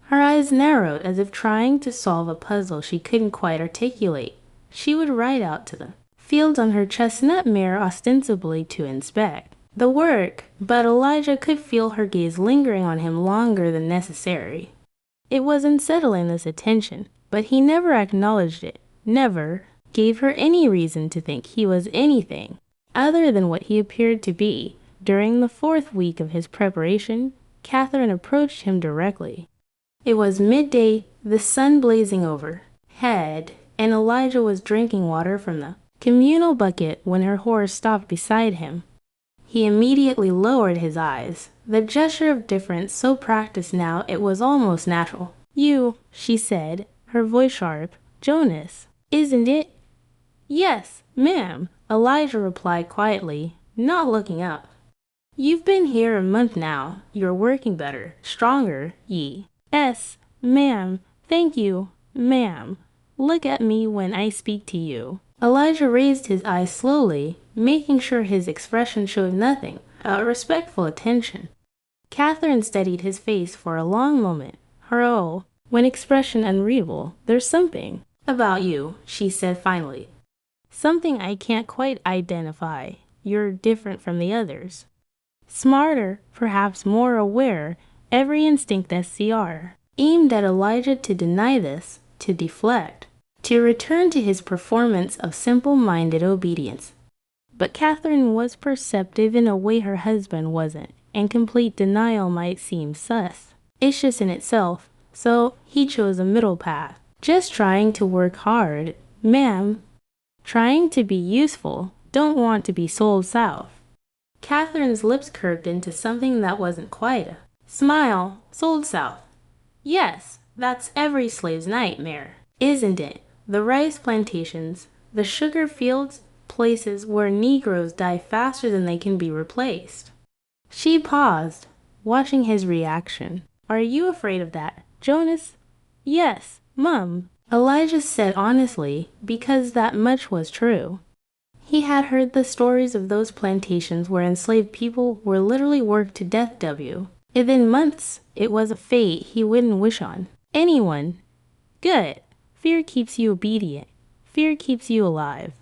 Speaker 1: Her eyes narrowed as if trying to solve a puzzle she couldn't quite articulate. She would ride out to the fields on her chestnut mare ostensibly to inspect the work, but Elijah could feel her gaze lingering on him longer than necessary. It was unsettling, this attention, but he never acknowledged it, never gave her any reason to think he was anything other than what he appeared to be. During the 4th week of his preparation, Catherine approached him directly. It was midday, the sun blazing overhead, and Elijah was drinking water from the communal bucket when her horse stopped beside him. He immediately lowered his eyes, the gesture of deference so practiced now it was almost natural. "You," she said, her voice sharp. "Jonas, isn't it?" "Yes, ma'am," Elijah replied quietly, not looking up. "You've been here a month now. You're working better, stronger, yes, ma'am. Thank you, ma'am. Look at me when I speak to you." Elijah raised his eyes slowly, making sure his expression showed nothing, a respectful attention. Catherine studied his face for a long moment, her when expression unreadable. "There's something about you," she said finally. "Something I can't quite identify. You're different from the others. Smarter, perhaps more aware, every instinct SCR." Aimed at Elijah to deny this, to deflect, to return to his performance of simple-minded obedience. But Catherine was perceptive in a way her husband wasn't, and complete denial might seem suspicious in itself, so he chose a middle path. "Just trying to work hard, ma'am. Trying to be useful, don't want to be sold south." Catherine's lips curved into something that wasn't quite a smile. "Sold south. Yes, that's every slave's nightmare, isn't it? The rice plantations, the sugar fields, places where Negroes die faster than they can be replaced." She paused, watching his reaction. "Are you afraid of that, Jonas?" "Yes, Mum," Elijah said honestly, because that much was true. He had heard the stories of those plantations where enslaved people were literally worked to death. Within months, it was a fate he wouldn't wish on anyone. "Good. Fear keeps you obedient. Fear keeps you alive."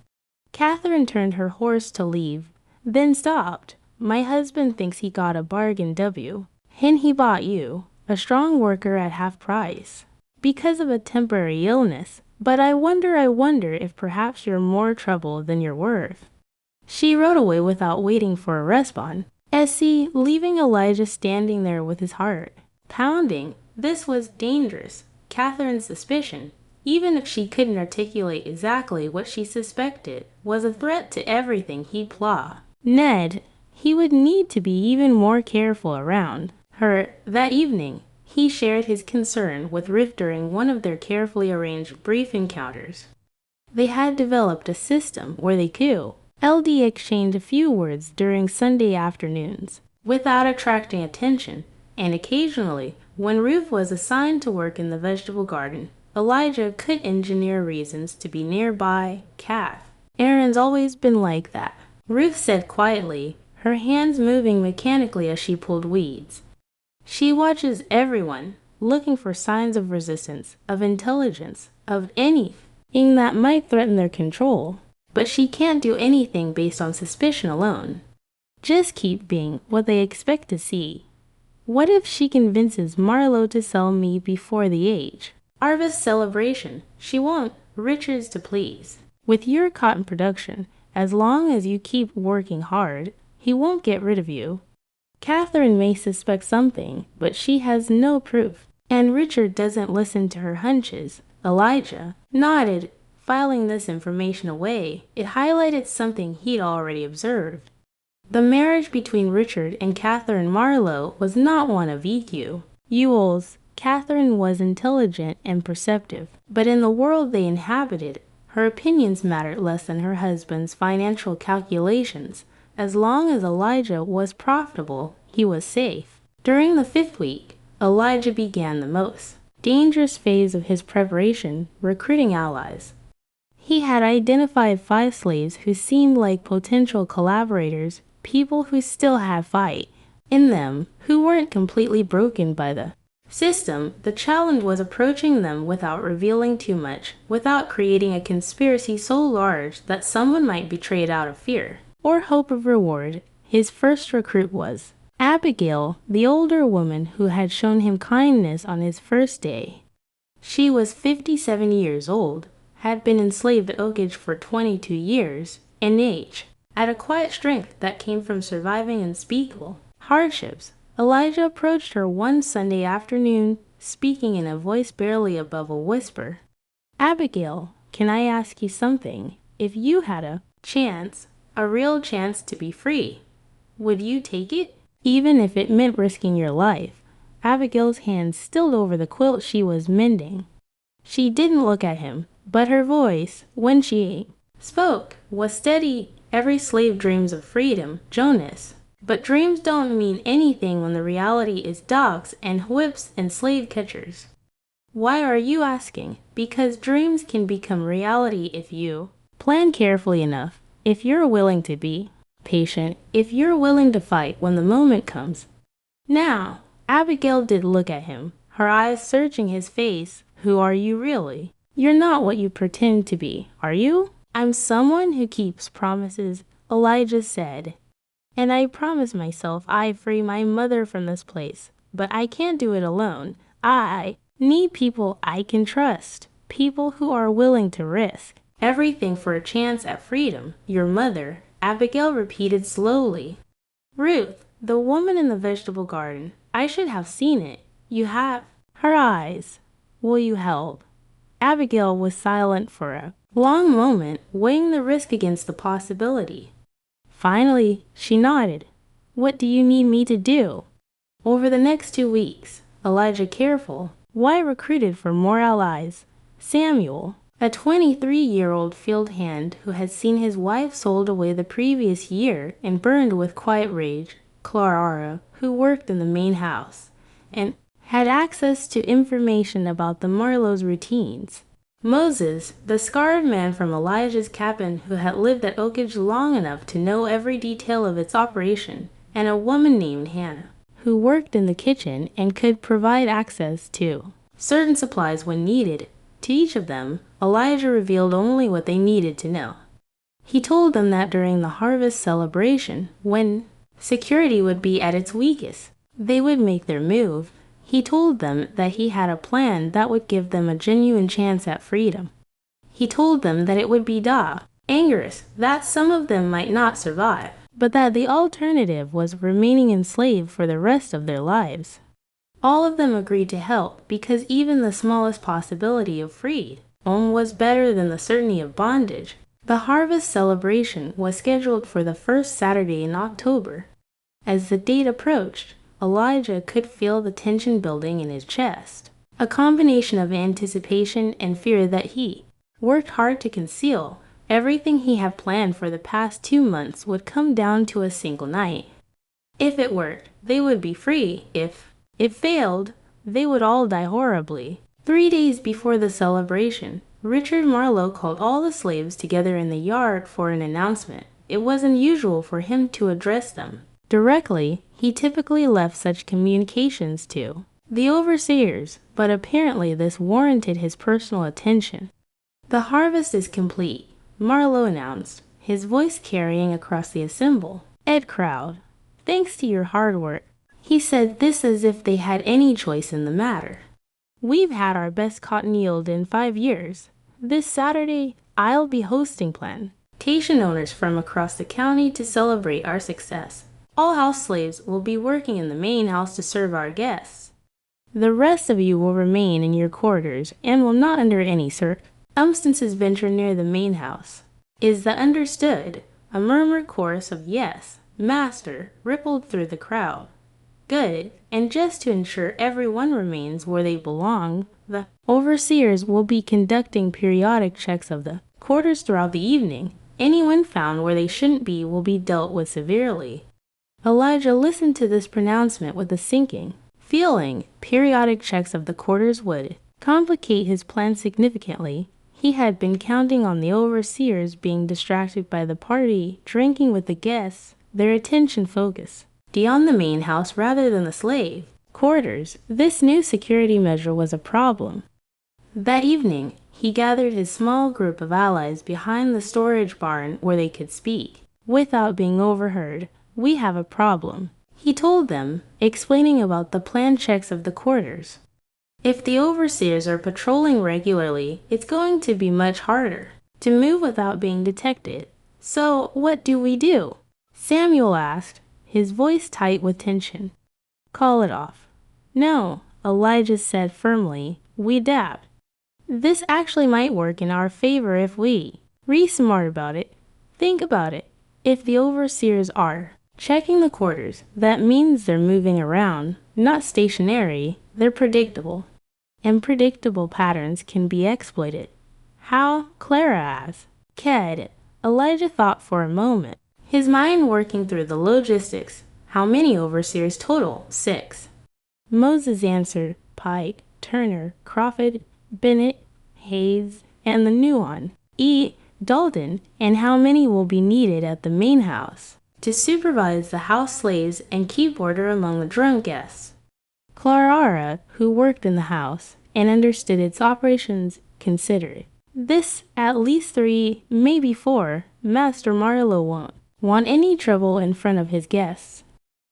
Speaker 1: Catherine turned her horse to leave, then stopped. "My husband thinks he got a bargain, and he bought you, a strong worker at half price, because of a temporary illness. But I wonder if perhaps you're more trouble than you're worth." She rode away without waiting for a response. Essie, leaving Elijah standing there with his heart pounding. This was dangerous. Catherine's suspicion, even if she couldn't articulate exactly what she suspected, was a threat to everything he'd planned. Ned, he would need to be even more careful around her. That evening, he shared his concern with Riff during one of their carefully arranged brief encounters. They had developed a system where they could LD exchange a few words during Sunday afternoons, without attracting attention. and occasionally, when Ruth was assigned to work in the vegetable garden, Elijah could engineer reasons to be nearby Kath. Aaron's always been like that, Ruth said quietly, her hands moving mechanically as she pulled weeds. She watches everyone, looking for signs of resistance, of intelligence, of anything that might threaten their control. But she can't do anything based on suspicion alone. Just keep being what they expect to see. What if she convinces Marlo to sell me before the age? Harvest celebration. She won't. Richard's to please. With your cotton production, as long as you keep working hard, he won't get rid of you. Catherine may suspect something, but she has no proof. And Richard doesn't listen to her hunches. Elijah nodded, filing this information away. It highlighted something he'd already observed. The marriage between Richard and Catherine Marlo was not one of EQ. Ewell's. Catherine was intelligent and perceptive, but in the world they inhabited, her opinions mattered less than her husband's financial calculations. As long as Elijah was profitable, he was safe. During the 5th week, Elijah began the most dangerous phase of his preparation, recruiting allies. He had identified 5 slaves who seemed like potential collaborators, people who still had fight in them, who weren't completely broken by the system. The challenge was approaching them without revealing too much, without creating a conspiracy so large that someone might betray it out of fear or hope of reward. His first recruit was Abigail, the older woman who had shown him kindness on his first day. She was 57 years old, had been enslaved at Oakidge for 22 years, in age, at a quiet strength that came from surviving unspeakable hardships. Elijah approached her one Sunday afternoon, speaking in a voice barely above a whisper. Abigail, can I ask you something? If you had a chance, a real chance to be free, would you take it? Even if it meant risking your life. Abigail's hand stilled over the quilt she was mending. She didn't look at him, but her voice, when she spoke, was steady. Every slave dreams of freedom, Jonas. But dreams don't mean anything when the reality is dogs and whips and slave catchers. Why are you asking? Because dreams can become reality if you plan carefully enough, if you're willing to be patient, if you're willing to fight when the moment comes. Now, Abigail did look at him, her eyes searching his face. Who are you really? You're not what you pretend to be, are you? I'm someone who keeps promises, Elijah said. And I promised myself I'd free my mother from this place, but I can't do it alone. I need people I can trust, people who are willing to risk everything for a chance at freedom. Your mother, Abigail repeated slowly. Ruth, the woman in the vegetable garden. I should have seen it. You have. Her eyes. Will you help? Abigail was silent for a long moment, weighing the risk against the possibility. Finally, she nodded. What do you need me to do? Over the next 2 weeks, Elijah careful. Why recruited for more allies? Samuel, a 23-year-old field hand who had seen his wife sold away the previous year and burned with quiet rage. Clara, who worked in the main house and had access to information about the Marlo's routines. Moses, the scarred man from Elijah's cabin who had lived at Oakidge long enough to know every detail of its operation, and a woman named Hannah, who worked in the kitchen and could provide access to certain supplies when needed. To each of them, Elijah revealed only what they needed to know. He told them that during the harvest celebration, when security would be at its weakest, they would make their move. He told them that he had a plan that would give them a genuine chance at freedom. He told them that it would be dangerous, that some of them might not survive, but that the alternative was remaining enslaved for the rest of their lives. All of them agreed to help because even the smallest possibility of freedom was better than the certainty of bondage. The harvest celebration was scheduled for the first Saturday in October. As the date approached, Elijah could feel the tension building in his chest, a combination of anticipation and fear that he worked hard to conceal. Everything he had planned for the past 2 months would come down to a single night. If it worked, they would be free. If If failed, they would all die horribly. 3 days before the celebration, Richard Marlo called all the slaves together in the yard for an announcement. It was unusual for him to address them directly. He typically left such communications to the overseers, but apparently this warranted his personal attention. "The harvest is complete," Marlo announced, his voice carrying across the assembled crowd. "Thanks to your hard work." He said this as if they had any choice in the matter. "We've had our best cotton yield in 5 years. This Saturday, I'll be hosting plantation owners from across the county to celebrate our success. All house slaves will be working in the main house to serve our guests. The rest of you will remain in your quarters and will not under any circumstances venture near the main house. Is that understood?" A murmured chorus of "Yes, Master," rippled through the crowd. "Good, and just to ensure everyone remains where they belong, the overseers will be conducting periodic checks of the quarters throughout the evening. Anyone found where they shouldn't be will be dealt with severely." Elijah listened to this pronouncement with a sinking feeling. Periodic checks of the quarters would complicate his plan significantly. He had been counting on the overseers being distracted by the party, drinking with the guests, their attention focused on the main house rather than the slave quarters. This new security measure was a problem. That evening, he gathered his small group of allies behind the storage barn where they could speak without being overheard. "We have a problem," he told them, explaining about the planned checks of the quarters. "If the overseers are patrolling regularly, it's going to be much harder to move without being detected. So what do we do?" Samuel asked, his voice tight with tension. "Call it off." "No," Elijah said firmly, "we adapt. This actually might work in our favor if we smart about it. Think about it. If the overseers are checking the quarters, that means they're moving around, not stationary. They're predictable, and predictable patterns can be exploited." "How?" Clara asked. "Ked." Elijah thought for a moment, his mind working through the logistics. "How many overseers total?" "6. Moses answered. "Pike, Turner, Crawford, Bennett, Hayes, and the new one, Dalton." "And how many will be needed at the main house to supervise the house slaves and keep order among the drunk guests?" Clara, who worked in the house and understood its operations, considered. "This, at least 3, maybe 4. Master Marlo won't want any trouble in front of his guests.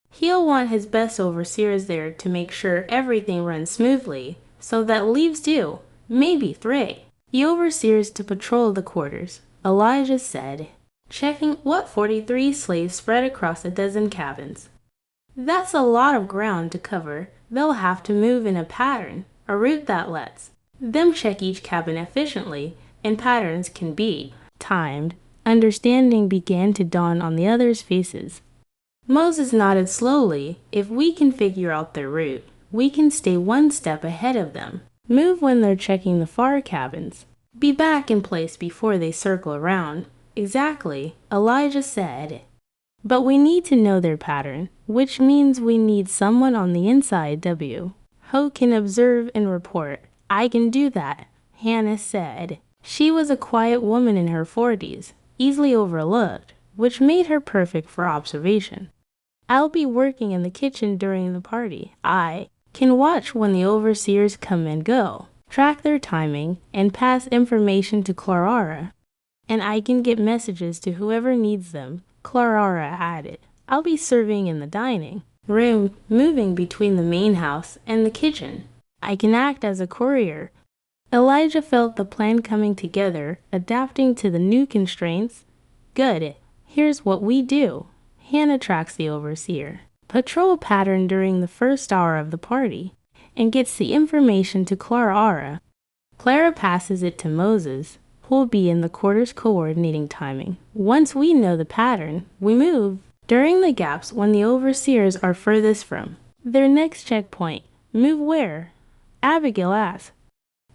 Speaker 1: He'll want his best overseers there to make sure everything runs smoothly, so that leaves 2, maybe 3. The overseers to patrol the quarters," Elijah said, checking what 43 slaves spread across a dozen cabins. "That's a lot of ground to cover. They'll have to move in a pattern, a route that lets them check each cabin efficiently, and patterns can be timed." Understanding began to dawn on the others' faces. Moses nodded slowly. "If we can figure out their route, we can stay one step ahead of them. Move when they're checking the far cabins. Be back in place before they circle around." "Exactly," Elijah said. "But we need to know their pattern, which means we need someone on the inside who can observe and report." "I can do that," Hannah said. She was a quiet woman in her 40s, easily overlooked, which made her perfect for observation. "I'll be working in the kitchen during the party. I can watch when the overseers come and go, track their timing, and pass information to Clara. And I can get messages to whoever needs them," Clara added. "I'll be serving in the dining room, moving between the main house and the kitchen. I can act as a courier." Elijah felt the plan coming together, adapting to the new constraints. "Good. Here's what we do." Hannah tracks the overseer patrol pattern during the first hour of the party and gets the information to Clara. Clara passes it to Moses, who'll be in the quarters coordinating timing. Once we know the pattern, we move during the gaps when the overseers are furthest from their next checkpoint. "Move where?" Abigail asked.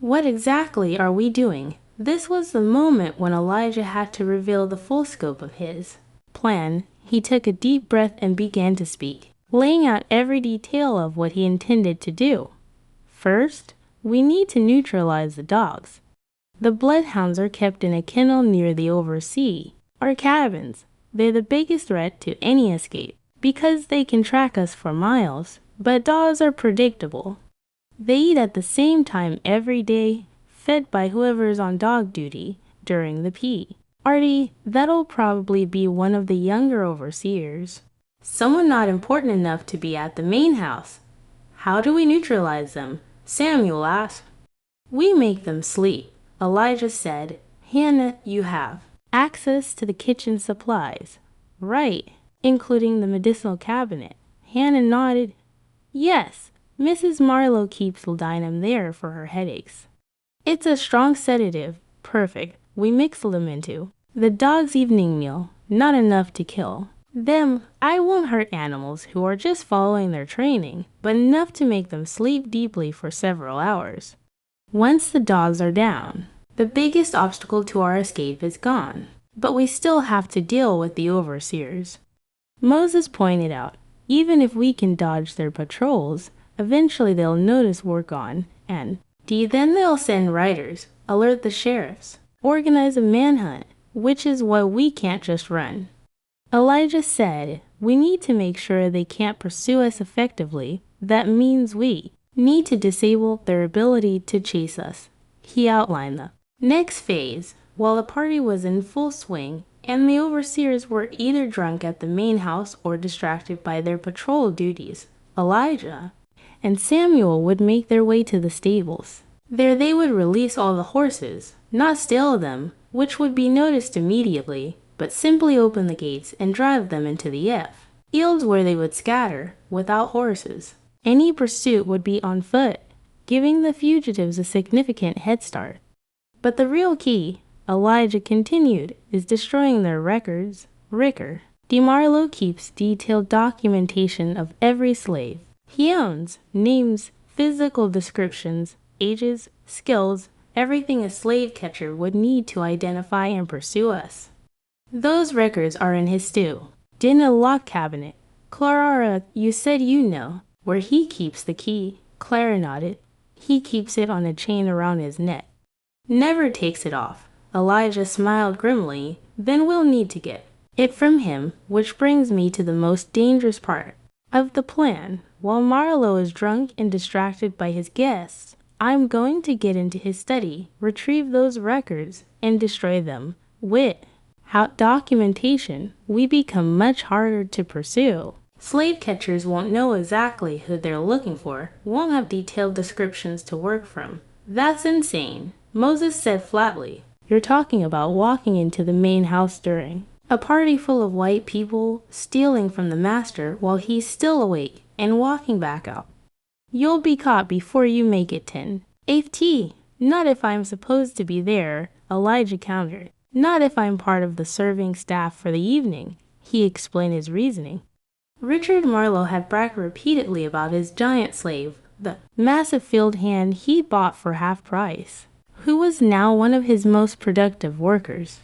Speaker 1: "What exactly are we doing?" This was the moment when Elijah had to reveal the full scope of his plan. He took a deep breath and began to speak. laying out every detail of what he intended to do. First, we need to neutralize the dogs. The bloodhounds are kept in a kennel near the oversea, or cabins. They're the biggest threat to any escape, because they can track us for miles, but dogs are predictable. They eat at the same time every day, fed by whoever is on dog duty during the pee. Artie, that'll probably be one of the younger overseers. Someone not important enough to be at the main house. How do we neutralize them? Samuel asked. We make them sleep, Elijah said. Hannah, you have access to the kitchen supplies. Right, including the medicinal cabinet. Hannah nodded. Yes, Mrs. Marlo keeps laudanum there for her headaches. It's a strong sedative. Perfect. We mix them into the dog's evening meal, not enough to kill them. I won't hurt animals who are just following their training, but enough to make them sleep deeply for several hours. Once the dogs are down, the biggest obstacle to our escape is gone, but we still have to deal with the overseers. Moses pointed out, even if we can dodge their patrols, eventually they'll notice we're gone, and then they'll send riders, alert the sheriffs, organize a manhunt, which is why we can't just run. Elijah said, we need to make sure they can't pursue us effectively. That means we need to disable their ability to chase us. He outlined the next phase. While the party was in full swing, and the overseers were either drunk at the main house or distracted by their patrol duties, Elijah and Samuel would make their way to the stables. There they would release all the horses, not steal them, which would be noticed immediately, but simply open the gates and drive them into the fields where they would scatter, without horses. Any pursuit would be on foot, giving the fugitives a significant head start. But the real key, Elijah continued, is destroying their records. Ricker DeMarlo keeps detailed documentation of every slave he owns, names, physical descriptions, ages, skills, everything a slave catcher would need to identify and pursue us. Those records are in his stew, in a lock cabinet. Clara, you said you know where he keeps the key. Clara nodded. He keeps it on a chain around his neck. Never takes it off. Elijah smiled grimly. Then we'll need to get it from him, which brings me to the most dangerous part of the plan. While Marlo is drunk and distracted by his guests, I'm going to get into his study, retrieve those records, and destroy them. Without documentation, we become much harder to pursue. Slave catchers won't know exactly who they're looking for, won't have detailed descriptions to work from. That's insane, Moses said flatly. You're talking about walking into the main house during a party full of white people, stealing from the master while he's still awake, and walking back out. You'll be caught before you make it 10. AFT, not if I'm supposed to be there, Elijah countered. Not if I'm part of the serving staff for the evening, he explained his reasoning. Richard Marlo had bragged repeatedly about his giant slave, the massive field hand he bought for half price, who was now one of his most productive workers.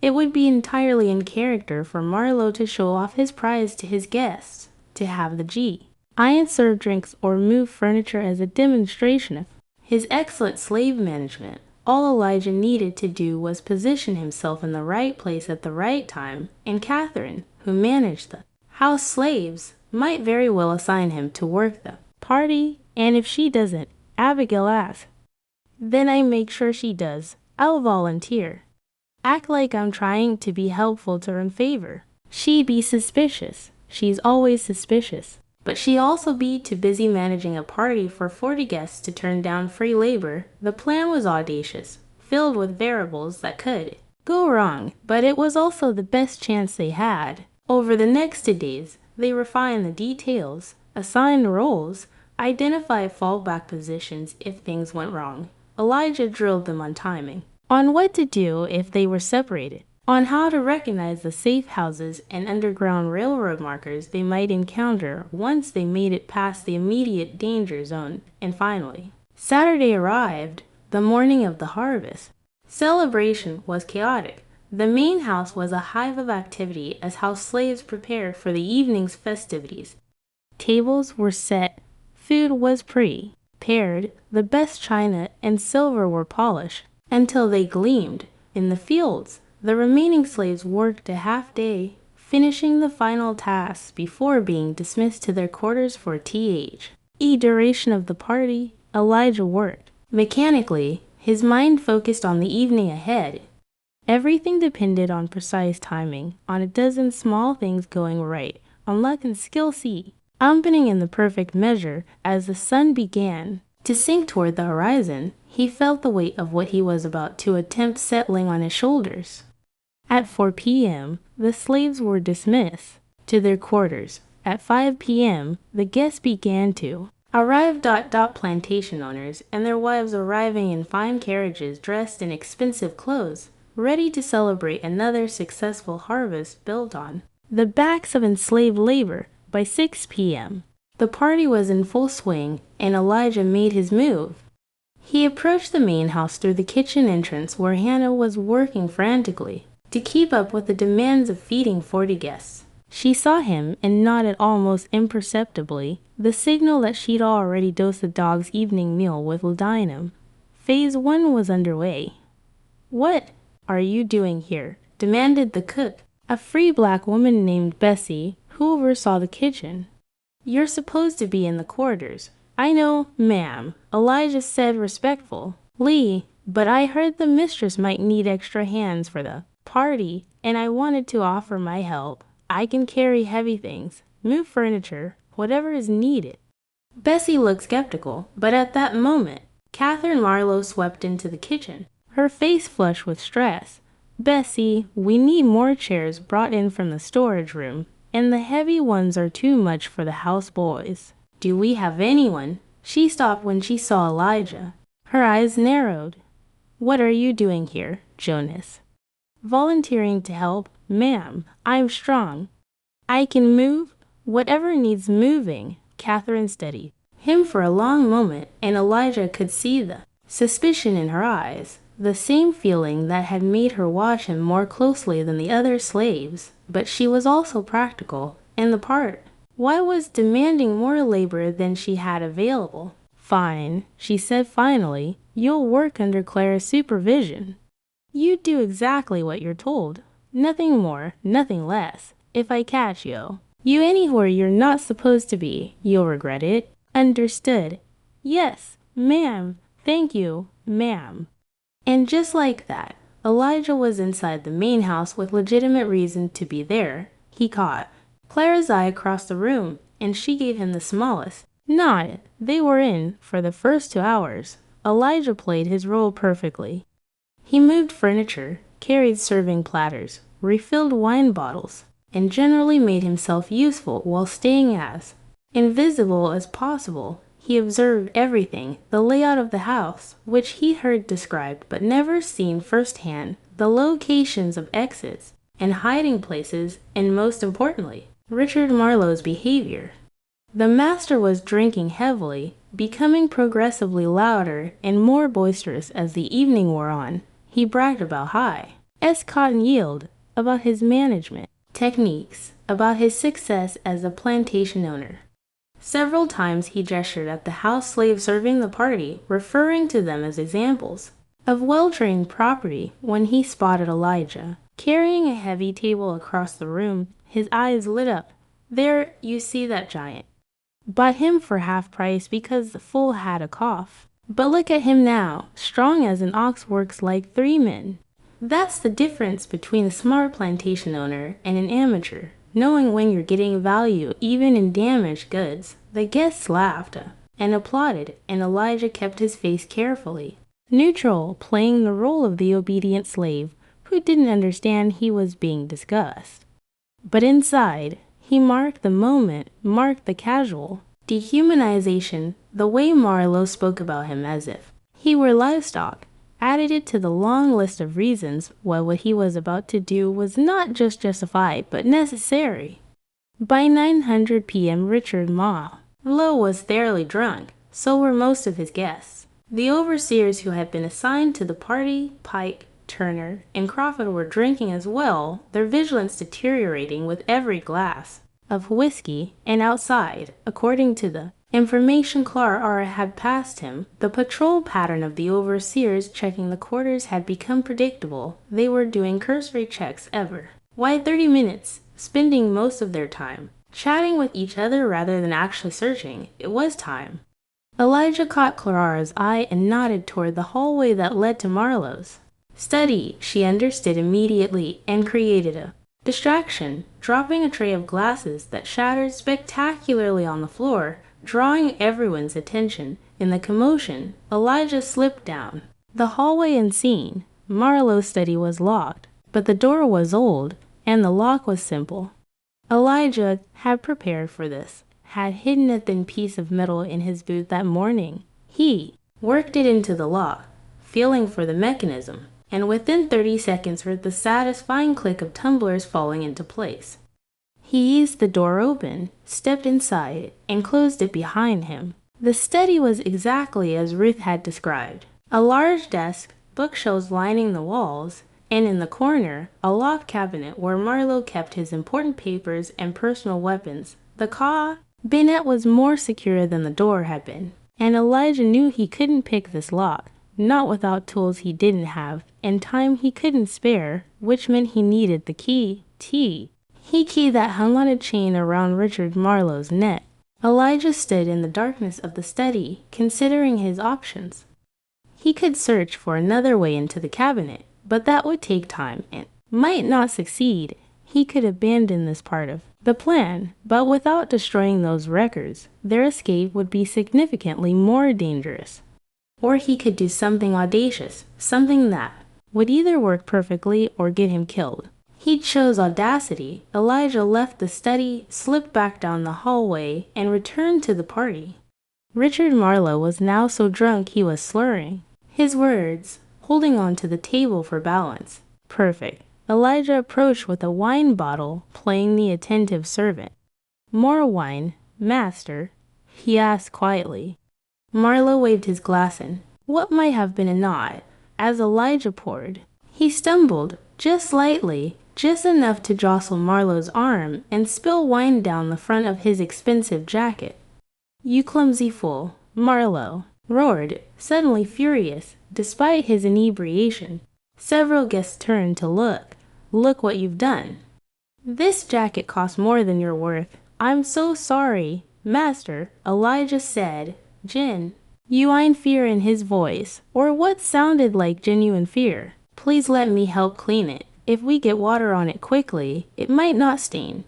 Speaker 1: It would be entirely in character for Marlo to show off his prize to his guests, to have the giant serve drinks or move furniture as a demonstration of his excellent slave management. All Elijah needed to do was position himself in the right place at the right time, and Catherine, who managed the house slaves, might very well assign him to work the party, and if she doesn't, Abigail asked, then I make sure she does. I'll volunteer. Act like I'm trying to be helpful to her in favor. She'd be suspicious. She's always suspicious. But she'd also be too busy managing a party for 40 guests to turn down free labor. The plan was audacious, filled with variables that could go wrong, but it was also the best chance they had. Over the next 2 days, they refined the details, assigned roles, identified fallback positions if things went wrong. Elijah drilled them on timing, on what to do if they were separated, on how to recognize the safe houses and underground railroad markers they might encounter once they made it past the immediate danger zone, and finally, Saturday arrived, the morning of the harvest. Celebration was chaotic. The main house was a hive of activity as house slaves prepared for the evening's festivities. Tables were set, food was prepared, the best china and silver were polished until they gleamed. In the fields, the remaining slaves worked a half day, finishing the final tasks before being dismissed to their quarters for duration of the party. Elijah worked mechanically, his mind focused on the evening ahead. Everything depended on precise timing, on a dozen small things going right, on luck and skill happening in the perfect measure. As the sun began to sink toward the horizon, he felt the weight of what he was about to attempt settling on his shoulders. At 4 p.m., the slaves were dismissed to their quarters. At 5 p.m., the guests began to arrive. Plantation owners and their wives arriving in fine carriages dressed in expensive clothes, ready to celebrate another successful harvest built on the backs of enslaved labor. By 6 p.m., the party was in full swing, and Elijah made his move. He approached the main house through the kitchen entrance where Hannah was working frantically to keep up with the demands of feeding 40 guests. She saw him and nodded almost imperceptibly, the signal that she'd already dosed the dog's evening meal with laudanum. Phase 1 was underway. "What are you doing here?" demanded the cook, a free black woman named Bessie, who oversaw the kitchen. "You're supposed to be in the quarters." "I know, ma'am," Elijah said respectfully, "but I heard the mistress might need extra hands for the party, and I wanted to offer my help. I can carry heavy things, move furniture, whatever is needed." Bessie looked skeptical, but at that moment, Catherine Marlo swept into the kitchen, her face flushed with stress. "Bessie, we need more chairs brought in from the storage room, and the heavy ones are too much for the houseboys. Do we have anyone?" She stopped when she saw Elijah. Her eyes narrowed. "What are you doing here, Jonas?" "Volunteering to help, ma'am. I'm strong. I can move whatever needs moving." Catherine studied him for a long moment, and Elijah could see the suspicion in her eyes, the same feeling that had made her watch him more closely than the other slaves. But she was also practical, and the part why was demanding more labor than she had available. "Fine," she said finally. "You'll work under Clara's supervision. You do exactly what you're told. Nothing more, nothing less. If I catch you anywhere you're not supposed to be, you'll regret it. Understood?" "Yes, ma'am. Thank you, ma'am." And just like that, Elijah was inside the main house with legitimate reason to be there. He caught Clara's eye across the room, and she gave him the smallest nod. They were in for the first 2 hours. Elijah played his role perfectly. He moved furniture, carried serving platters, refilled wine bottles, and generally made himself useful while staying as invisible as possible. He observed everything, the layout of the house, which he heard described but never seen firsthand, the locations of exits and hiding places, and most importantly, Richard Marlo's behavior. The master was drinking heavily, becoming progressively louder and more boisterous as the evening wore on. He bragged about high cotton yield, about his management techniques, about his success as a plantation owner. Several times he gestured at the house slaves serving the party, referring to them as examples of well-trained property. When he spotted Elijah carrying a heavy table across the room, his eyes lit up. "There, you see that giant? Bought him for half price because the fool had a cough. But look at him now, strong as an ox, works like 3 men. That's the difference between a smart plantation owner and an amateur, knowing when you're getting value even in damaged goods." The guests laughed and applauded, and Elijah kept his face carefully neutral, playing the role of the obedient slave who didn't understand he was being discussed. But inside, he marked the moment, marked the casual dehumanization, the way Marlo spoke about him as if he were livestock, added it to the long list of reasons why what he was about to do was not just justified but necessary. By 9:00 p.m. Richard Marlo was thoroughly drunk, so were most of his guests. The overseers who had been assigned to the party, Pike, Turner, and Crawford, were drinking as well, their vigilance deteriorating with every glass. of whiskey, and outside, according to the information Clara had passed him, the patrol pattern of the overseers checking the quarters had become predictable. They were doing cursory checks ever. Why 30 minutes, spending most of their time chatting with each other rather than actually searching? It was time. Elijah caught Clara's eye and nodded toward the hallway that led to Marlo's study. She understood immediately and created a distraction, dropping a tray of glasses that shattered spectacularly on the floor, drawing everyone's attention. In the commotion, Elijah slipped down the hallway unseen. Marlo's study was locked, but the door was old, and the lock was simple. Elijah had prepared for this, had hidden a thin piece of metal in his boot that morning. He worked it into the lock, feeling for the mechanism, and within 30 seconds heard the satisfying click of tumblers falling into place. He eased the door open, stepped inside, and closed it behind him. The study was exactly as Ruth had described. A large desk, bookshelves lining the walls, and in the corner, a locked cabinet where Marlo kept his important papers and personal weapons. The cabinet was more secure than the door had been, and Elijah knew he couldn't pick this lock, not without tools he didn't have, and time he couldn't spare, which meant he needed the key. He keyed that hung on a chain around Richard Marlo's neck. Elijah stood in the darkness of the study, considering his options. He could search for another way into the cabinet, but that would take time and might not succeed. He could abandon this part of the plan, but without destroying those records, their escape would be significantly more dangerous. Or he could do something audacious, something that would either work perfectly or get him killed. He chose audacity. Elijah left the study, slipped back down the hallway, and returned to the party. Richard Marlo was now so drunk he was slurring his words, holding on to the table for balance. Perfect. Elijah approached with a wine bottle, playing the attentive servant. More wine, master? He asked quietly. Marlo waved his glass in what might have been a nod. As Elijah poured, he stumbled, just slightly, just enough to jostle Marlo's arm and spill wine down the front of his expensive jacket. "You clumsy fool," Marlo roared, suddenly furious, despite his inebriation. Several guests turned to look. "Look what you've done. This jacket costs more than you're worth." "I'm so sorry, master," Elijah said, genuine fear in his voice, or what sounded like genuine fear. "Please let me help clean it. If we get water on it quickly, it might not stain."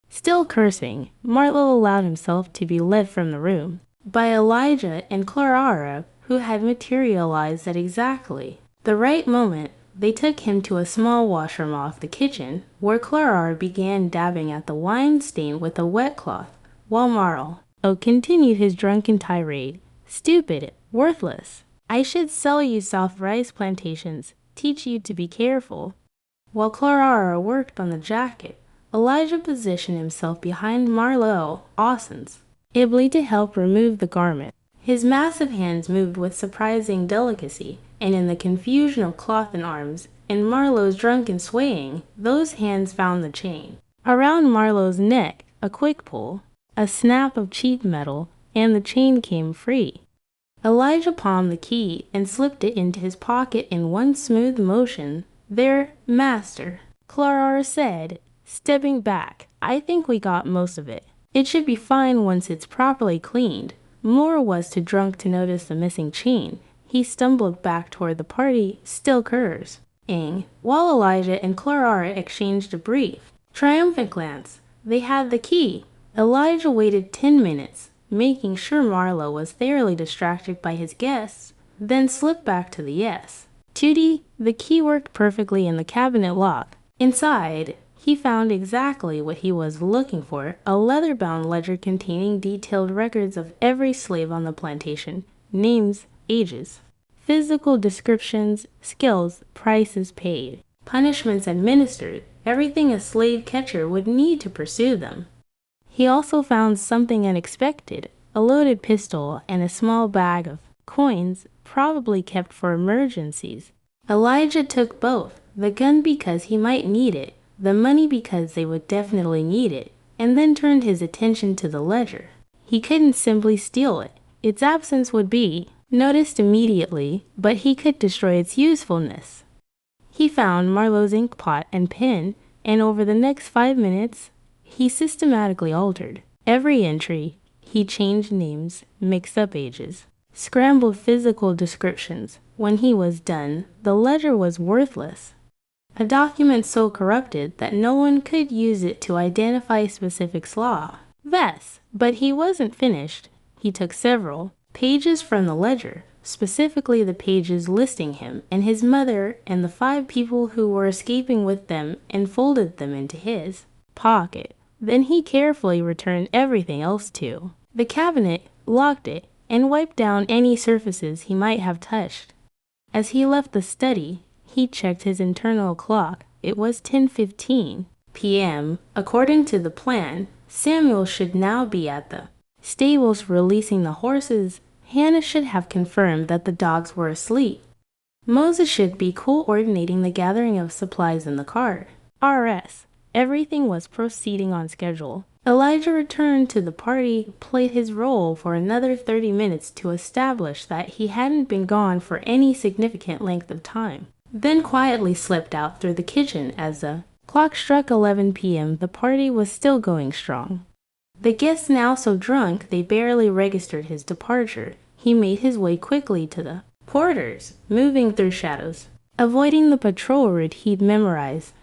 Speaker 1: Still cursing, Marlo allowed himself to be led from the room by Elijah and Clara, who had materialized at exactly the right moment. They took him to a small washroom off the kitchen, where Clara began dabbing at the wine stain with a wet cloth, while Marlo continued his drunken tirade. "Stupid, worthless. I should sell you South Rice plantations, teach you to be careful." While Clara worked on the jacket, Elijah positioned himself behind Marlo Austin's ability to help remove the garment. His massive hands moved with surprising delicacy, and in the confusion of cloth and arms, and Marlo's drunken swaying, those hands found the chain around Marlo's neck. A quick pull, a snap of cheap metal, and the chain came free. Elijah palmed the key and slipped it into his pocket in one smooth motion. "There, master," Clara said, stepping back. "I think we got most of it. It should be fine once it's properly cleaned." Moore was too drunk to notice the missing chain. He stumbled back toward the party, still cursing, while Elijah and Clara exchanged a brief, triumphant glance. They had the key. Elijah waited 10 minutes, making sure Marlo was thoroughly distracted by his guests, then slipped back to the yes. Tootie, the key worked perfectly in the cabinet lock. Inside, he found exactly what he was looking for, a leather-bound ledger containing detailed records of every slave on the plantation, names, ages, physical descriptions, skills, prices paid, punishments administered, everything a slave catcher would need to pursue them. He also found something unexpected, a loaded pistol and a small bag of coins, probably kept for emergencies. Elijah took both, the gun because he might need it, the money because they would definitely need it. and then turned his attention to the ledger. He couldn't simply steal it. Its absence would be noticed immediately, but he could destroy its usefulness. He found Marlo's ink pot and pen, and over the next 5 minutes, he systematically altered every entry. He changed names, mixed up ages, scrambled physical descriptions. When he was done, the ledger was worthless. A document so corrupted that no one could use it to identify a specific slaw. But he wasn't finished. He took several pages from the ledger, specifically the pages listing him and his mother and the 5 people who were escaping with them, and folded them into his pocket. Then he carefully returned everything else to the cabinet, locked it, and wiped down any surfaces he might have touched. As he left the study, he checked his internal clock. It was 10:15 p.m. According to the plan, Samuel should now be at the stables releasing the horses. Hannah should have confirmed that the dogs were asleep. Moses should be coordinating the gathering of supplies in the cart. R.S. Everything was proceeding on schedule. Elijah returned to the party, played his role for another 30 minutes to establish that he hadn't been gone for any significant length of time, then quietly slipped out through the kitchen. As the clock struck 11 p.m., the party was still going strong. The guests now so drunk they barely registered his departure. He made his way quickly to the quarters, moving through shadows, avoiding the patrol route he'd memorized.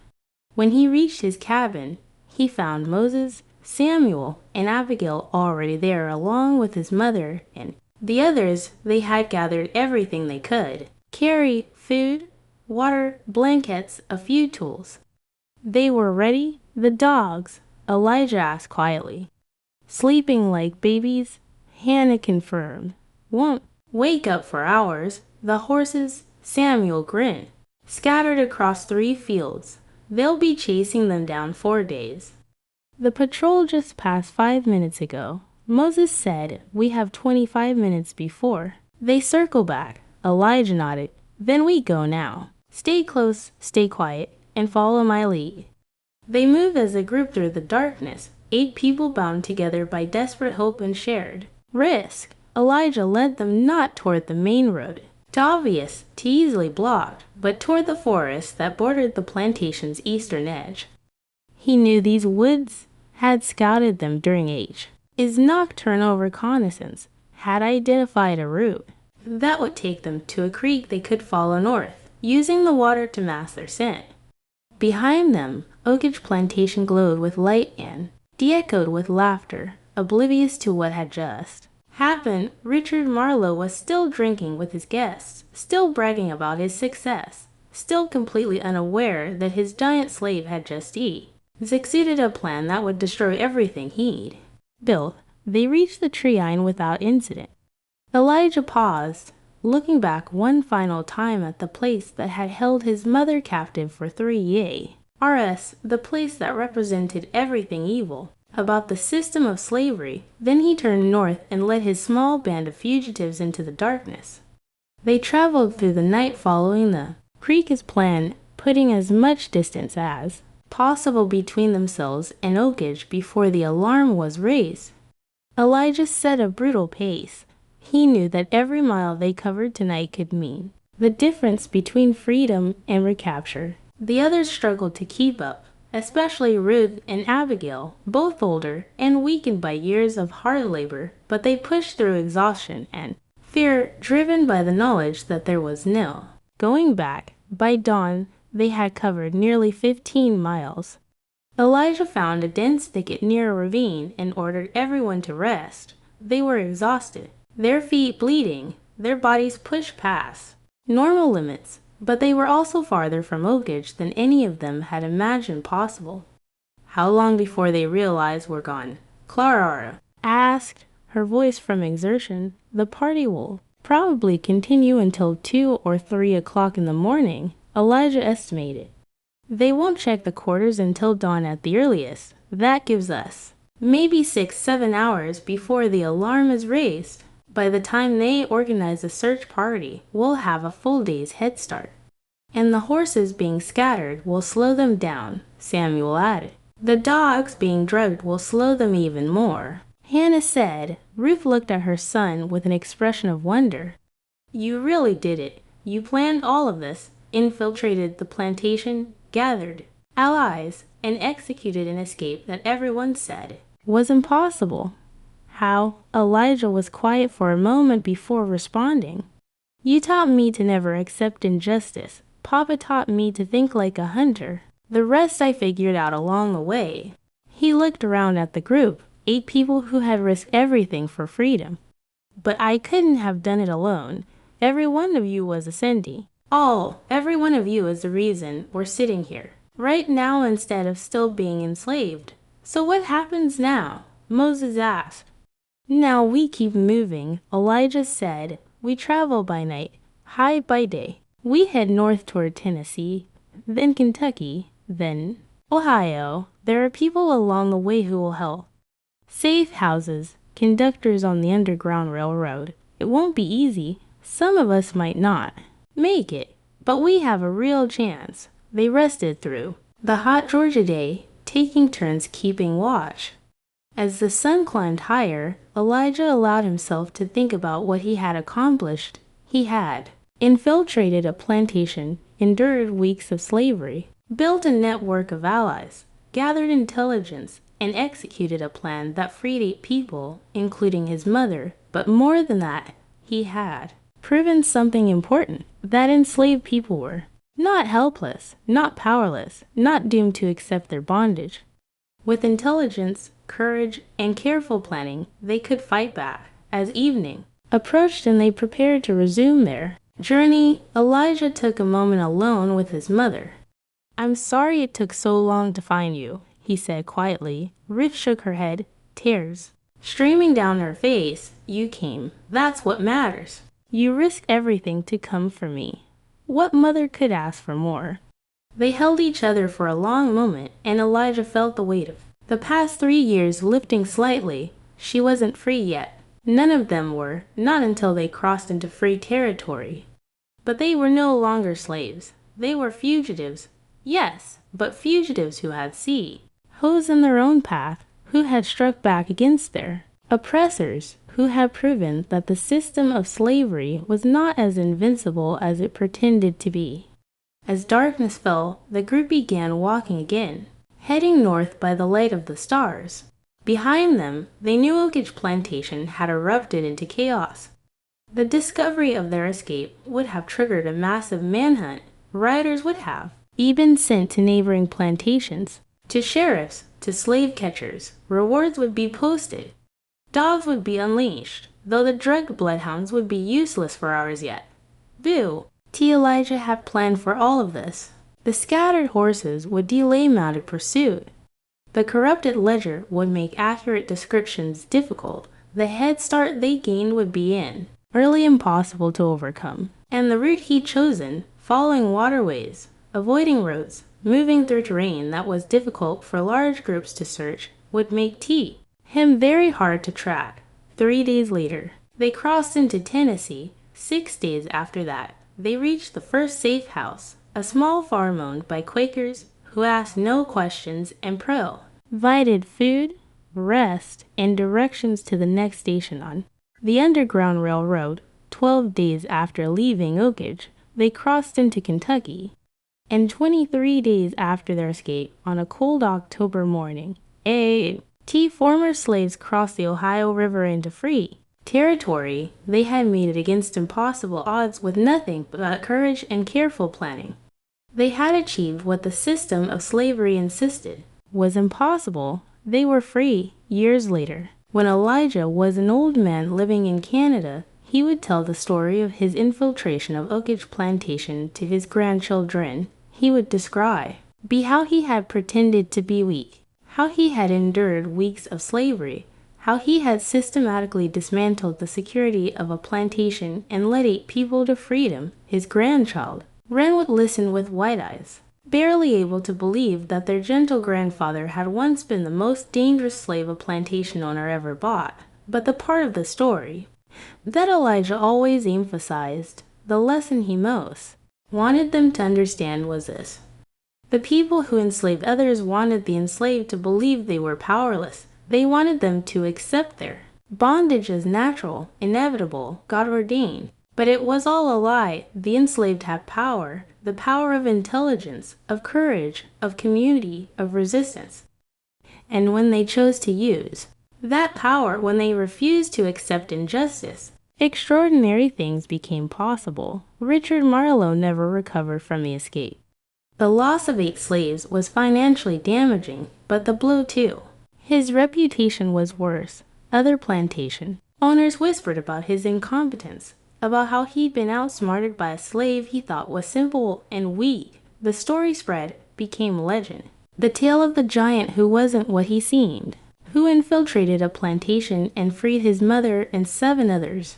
Speaker 1: When he reached his cabin, he found Moses, Samuel, and Abigail already there, along with his mother and the others. They had gathered everything they could carry: food, water, blankets, a few tools. They were ready. The dogs, Elijah asked quietly. Sleeping like babies, Hannah confirmed. Won't wake up for hours. The horses, Samuel grinned, scattered across 3 fields. They'll be chasing them down 4 days. The patrol just passed 5 minutes ago. Moses said we have 25 minutes before they circle back. Elijah nodded. Then we go now. Stay close, stay quiet, and follow my lead. They moved as a group through the darkness, 8 people bound together by desperate hope and shared risk. Elijah led them not toward the main road, too easily blocked, but toward the forest that bordered the plantation's eastern edge. He knew these woods, had scouted them during his nocturnal reconnaissance, had identified a route that would take them to a creek they could follow north, using the water to mask their scent. Behind them, Oakidge Plantation glowed with light and de-echoed with laughter, oblivious to what had just happened. Richard Marlo was still drinking with his guests, still bragging about his success, still completely unaware that his giant slave had just executed a plan that would destroy everything he'd built. They reached the tree line without incident. Elijah paused, looking back one final time at the place that had held his mother captive for 3 years. The place that represented everything evil about the system of slavery. Then he turned north and led his small band of fugitives into the darkness. They traveled through the night following the creek as planned, putting as much distance as possible between themselves and Oakidge before the alarm was raised. Elijah set a brutal pace. He knew that every mile they covered tonight could mean the difference between freedom and recapture. The others struggled to keep up, especially Ruth and Abigail, both older and weakened by years of hard labor, but they pushed through exhaustion and fear, driven by the knowledge that there was no going back. By dawn, they had covered nearly 15 miles. Elijah found a dense thicket near a ravine and ordered everyone to rest. They were exhausted, their feet bleeding, their bodies pushed past normal limits, but they were also farther from Oakidge than any of them had imagined possible. How long before they realized we're gone? Clara asked, her voice from exertion. The party will probably continue until 2 or 3 o'clock in the morning, Elijah estimated. They won't check the quarters until dawn at the earliest. That gives us maybe 6-7 hours before the alarm is raised. By the time they organize a search party, we'll have a full day's head start. And the horses being scattered will slow them down, Samuel added. The dogs being drugged will slow them even more, Hannah said. Ruth looked at her son with an expression of wonder. You really did it. You planned all of this, infiltrated the plantation, gathered allies, and executed an escape that everyone said was impossible. How? Elijah was quiet for a moment before responding. You taught me to never accept injustice. Papa taught me to think like a hunter. The rest I figured out along the way. He looked around at the group, 8 people who had risked everything for freedom. But I couldn't have done it alone. Every one of you was ascending. Every one of you is the reason we're sitting here right now instead of still being enslaved. So what happens now? Moses asked. Now we keep moving, Elijah said. We travel by night, hide by day. We head north toward Tennessee, then Kentucky, then Ohio. There are people along the way who will help. Safe houses, conductors on the Underground Railroad. It won't be easy. Some of us might not make it, but we have a real chance. They rested through the hot Georgia day, taking turns keeping watch. As the sun climbed higher, Elijah allowed himself to think about what he had accomplished. He had infiltrated a plantation, endured weeks of slavery, built a network of allies, gathered intelligence, and executed a plan that freed 8 people, including his mother. But more than that, he had proven something important, that enslaved people were not helpless, not powerless, not doomed to accept their bondage. With intelligence, courage, and careful planning, they could fight back. As evening approached and they prepared to resume their journey, Elijah took a moment alone with his mother. I'm sorry it took so long to find you, he said quietly. Ruth shook her head, tears streaming down her face. You came. That's what matters. You risked everything to come for me. What mother could ask for more? They held each other for a long moment, and Elijah felt the weight of the past 3 years lifting slightly. She wasn't free yet. None of them were, not until they crossed into free territory. But they were no longer slaves. They were fugitives. Yes, but fugitives who had chosen their own path, who had struck back against their oppressors, who had proven that the system of slavery was not as invincible as it pretended to be. As darkness fell, the group began walking again, heading north by the light of the stars. Behind them, they knew Oakidge Plantation had erupted into chaos. The discovery of their escape would have triggered a massive manhunt. Rioters would have even sent to neighboring plantations, to sheriffs, to slave catchers. Rewards would be posted. Dogs would be unleashed, though the drugged bloodhounds would be useless for hours yet. Boo! Elijah had planned for all of this. The scattered horses would delay mounted pursuit. The corrupted ledger would make accurate descriptions difficult. The head start they gained would be early impossible to overcome. And the route he'd chosen, following waterways, avoiding roads, moving through terrain that was difficult for large groups to search, would make him very hard to track. 3 days later, they crossed into Tennessee. 6 days after that, they reached the first safe house, a small farm owned by Quakers who asked no questions and provided food, rest, and directions to the next station on the Underground Railroad. 12 days after leaving Oakidge, they crossed into Kentucky. And 23 days after their escape, on a cold October morning, former slaves crossed the Ohio River into free territory. They had made it against impossible odds with nothing but courage and careful planning. They had achieved what the system of slavery insisted was impossible. They were free. Years later, when Elijah was an old man living in Canada, he would tell the story of his infiltration of Oakidge Plantation to his grandchildren. He would describe how he had pretended to be weak, how he had endured weeks of slavery, how he had systematically dismantled the security of a plantation and led 8 people to freedom. His grandchild, Ren, would listen with wide eyes, barely able to believe that their gentle grandfather had once been the most dangerous slave a plantation owner ever bought. But the part of the story that Elijah always emphasized, the lesson he most wanted them to understand was this: The people who enslaved others wanted the enslaved to believe they were powerless. They wanted them to accept their bondage as natural, inevitable, God-ordained. But it was all a lie. The enslaved had power, the power of intelligence, of courage, of community, of resistance. And when they chose to use that power, when they refused to accept injustice, extraordinary things became possible. Richard Marlo never recovered from the escape. The loss of 8 slaves was financially damaging, but the blow too. His reputation was worse. Other plantation owners whispered about his incompetence, about how he'd been outsmarted by a slave he thought was simple and weak. The story spread, became legend. The tale of the giant who wasn't what he seemed, who infiltrated a plantation and freed his mother and 7 others.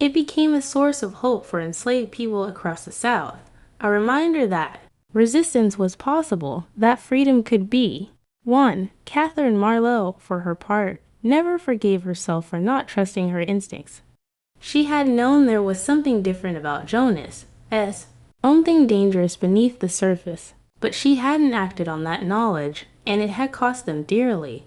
Speaker 1: It became a source of hope for enslaved people across the South, a reminder that resistance was possible, that freedom could be won. Catherine Marlo, for her part, never forgave herself for not trusting her instincts. She had known there was something different about Jonas, something dangerous beneath the surface, but she hadn't acted on that knowledge, and it had cost them dearly.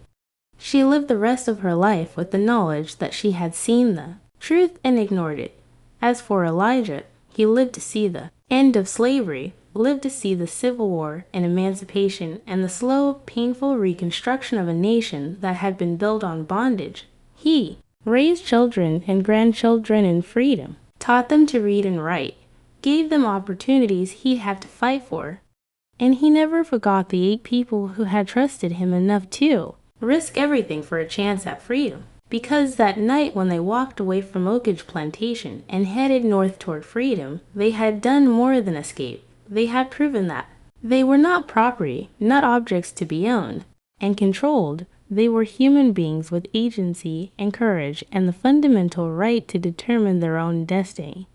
Speaker 1: She lived the rest of her life with the knowledge that she had seen the truth and ignored it. As for Elijah, he lived to see the end of slavery, lived to see the Civil War and emancipation and the slow, painful reconstruction of a nation that had been built on bondage. He raised children and grandchildren in freedom, taught them to read and write, gave them opportunities he'd have to fight for. And he never forgot the 8 people who had trusted him enough to risk everything for a chance at freedom. Because that night when they walked away from Oakidge Plantation and headed north toward freedom, they had done more than escape. They had proven that they were not property, not objects to be owned and controlled. They were human beings with agency and courage and the fundamental right to determine their own destiny.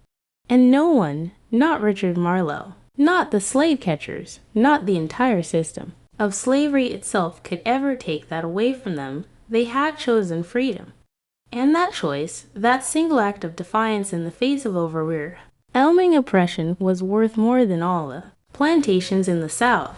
Speaker 1: And no one, not Richard Marlo, not the slave catchers, not the entire system of slavery itself could ever take that away from them. They had chosen freedom. And that choice, that single act of defiance in the face of overwhelming oppression, was worth more than all the plantations in the South.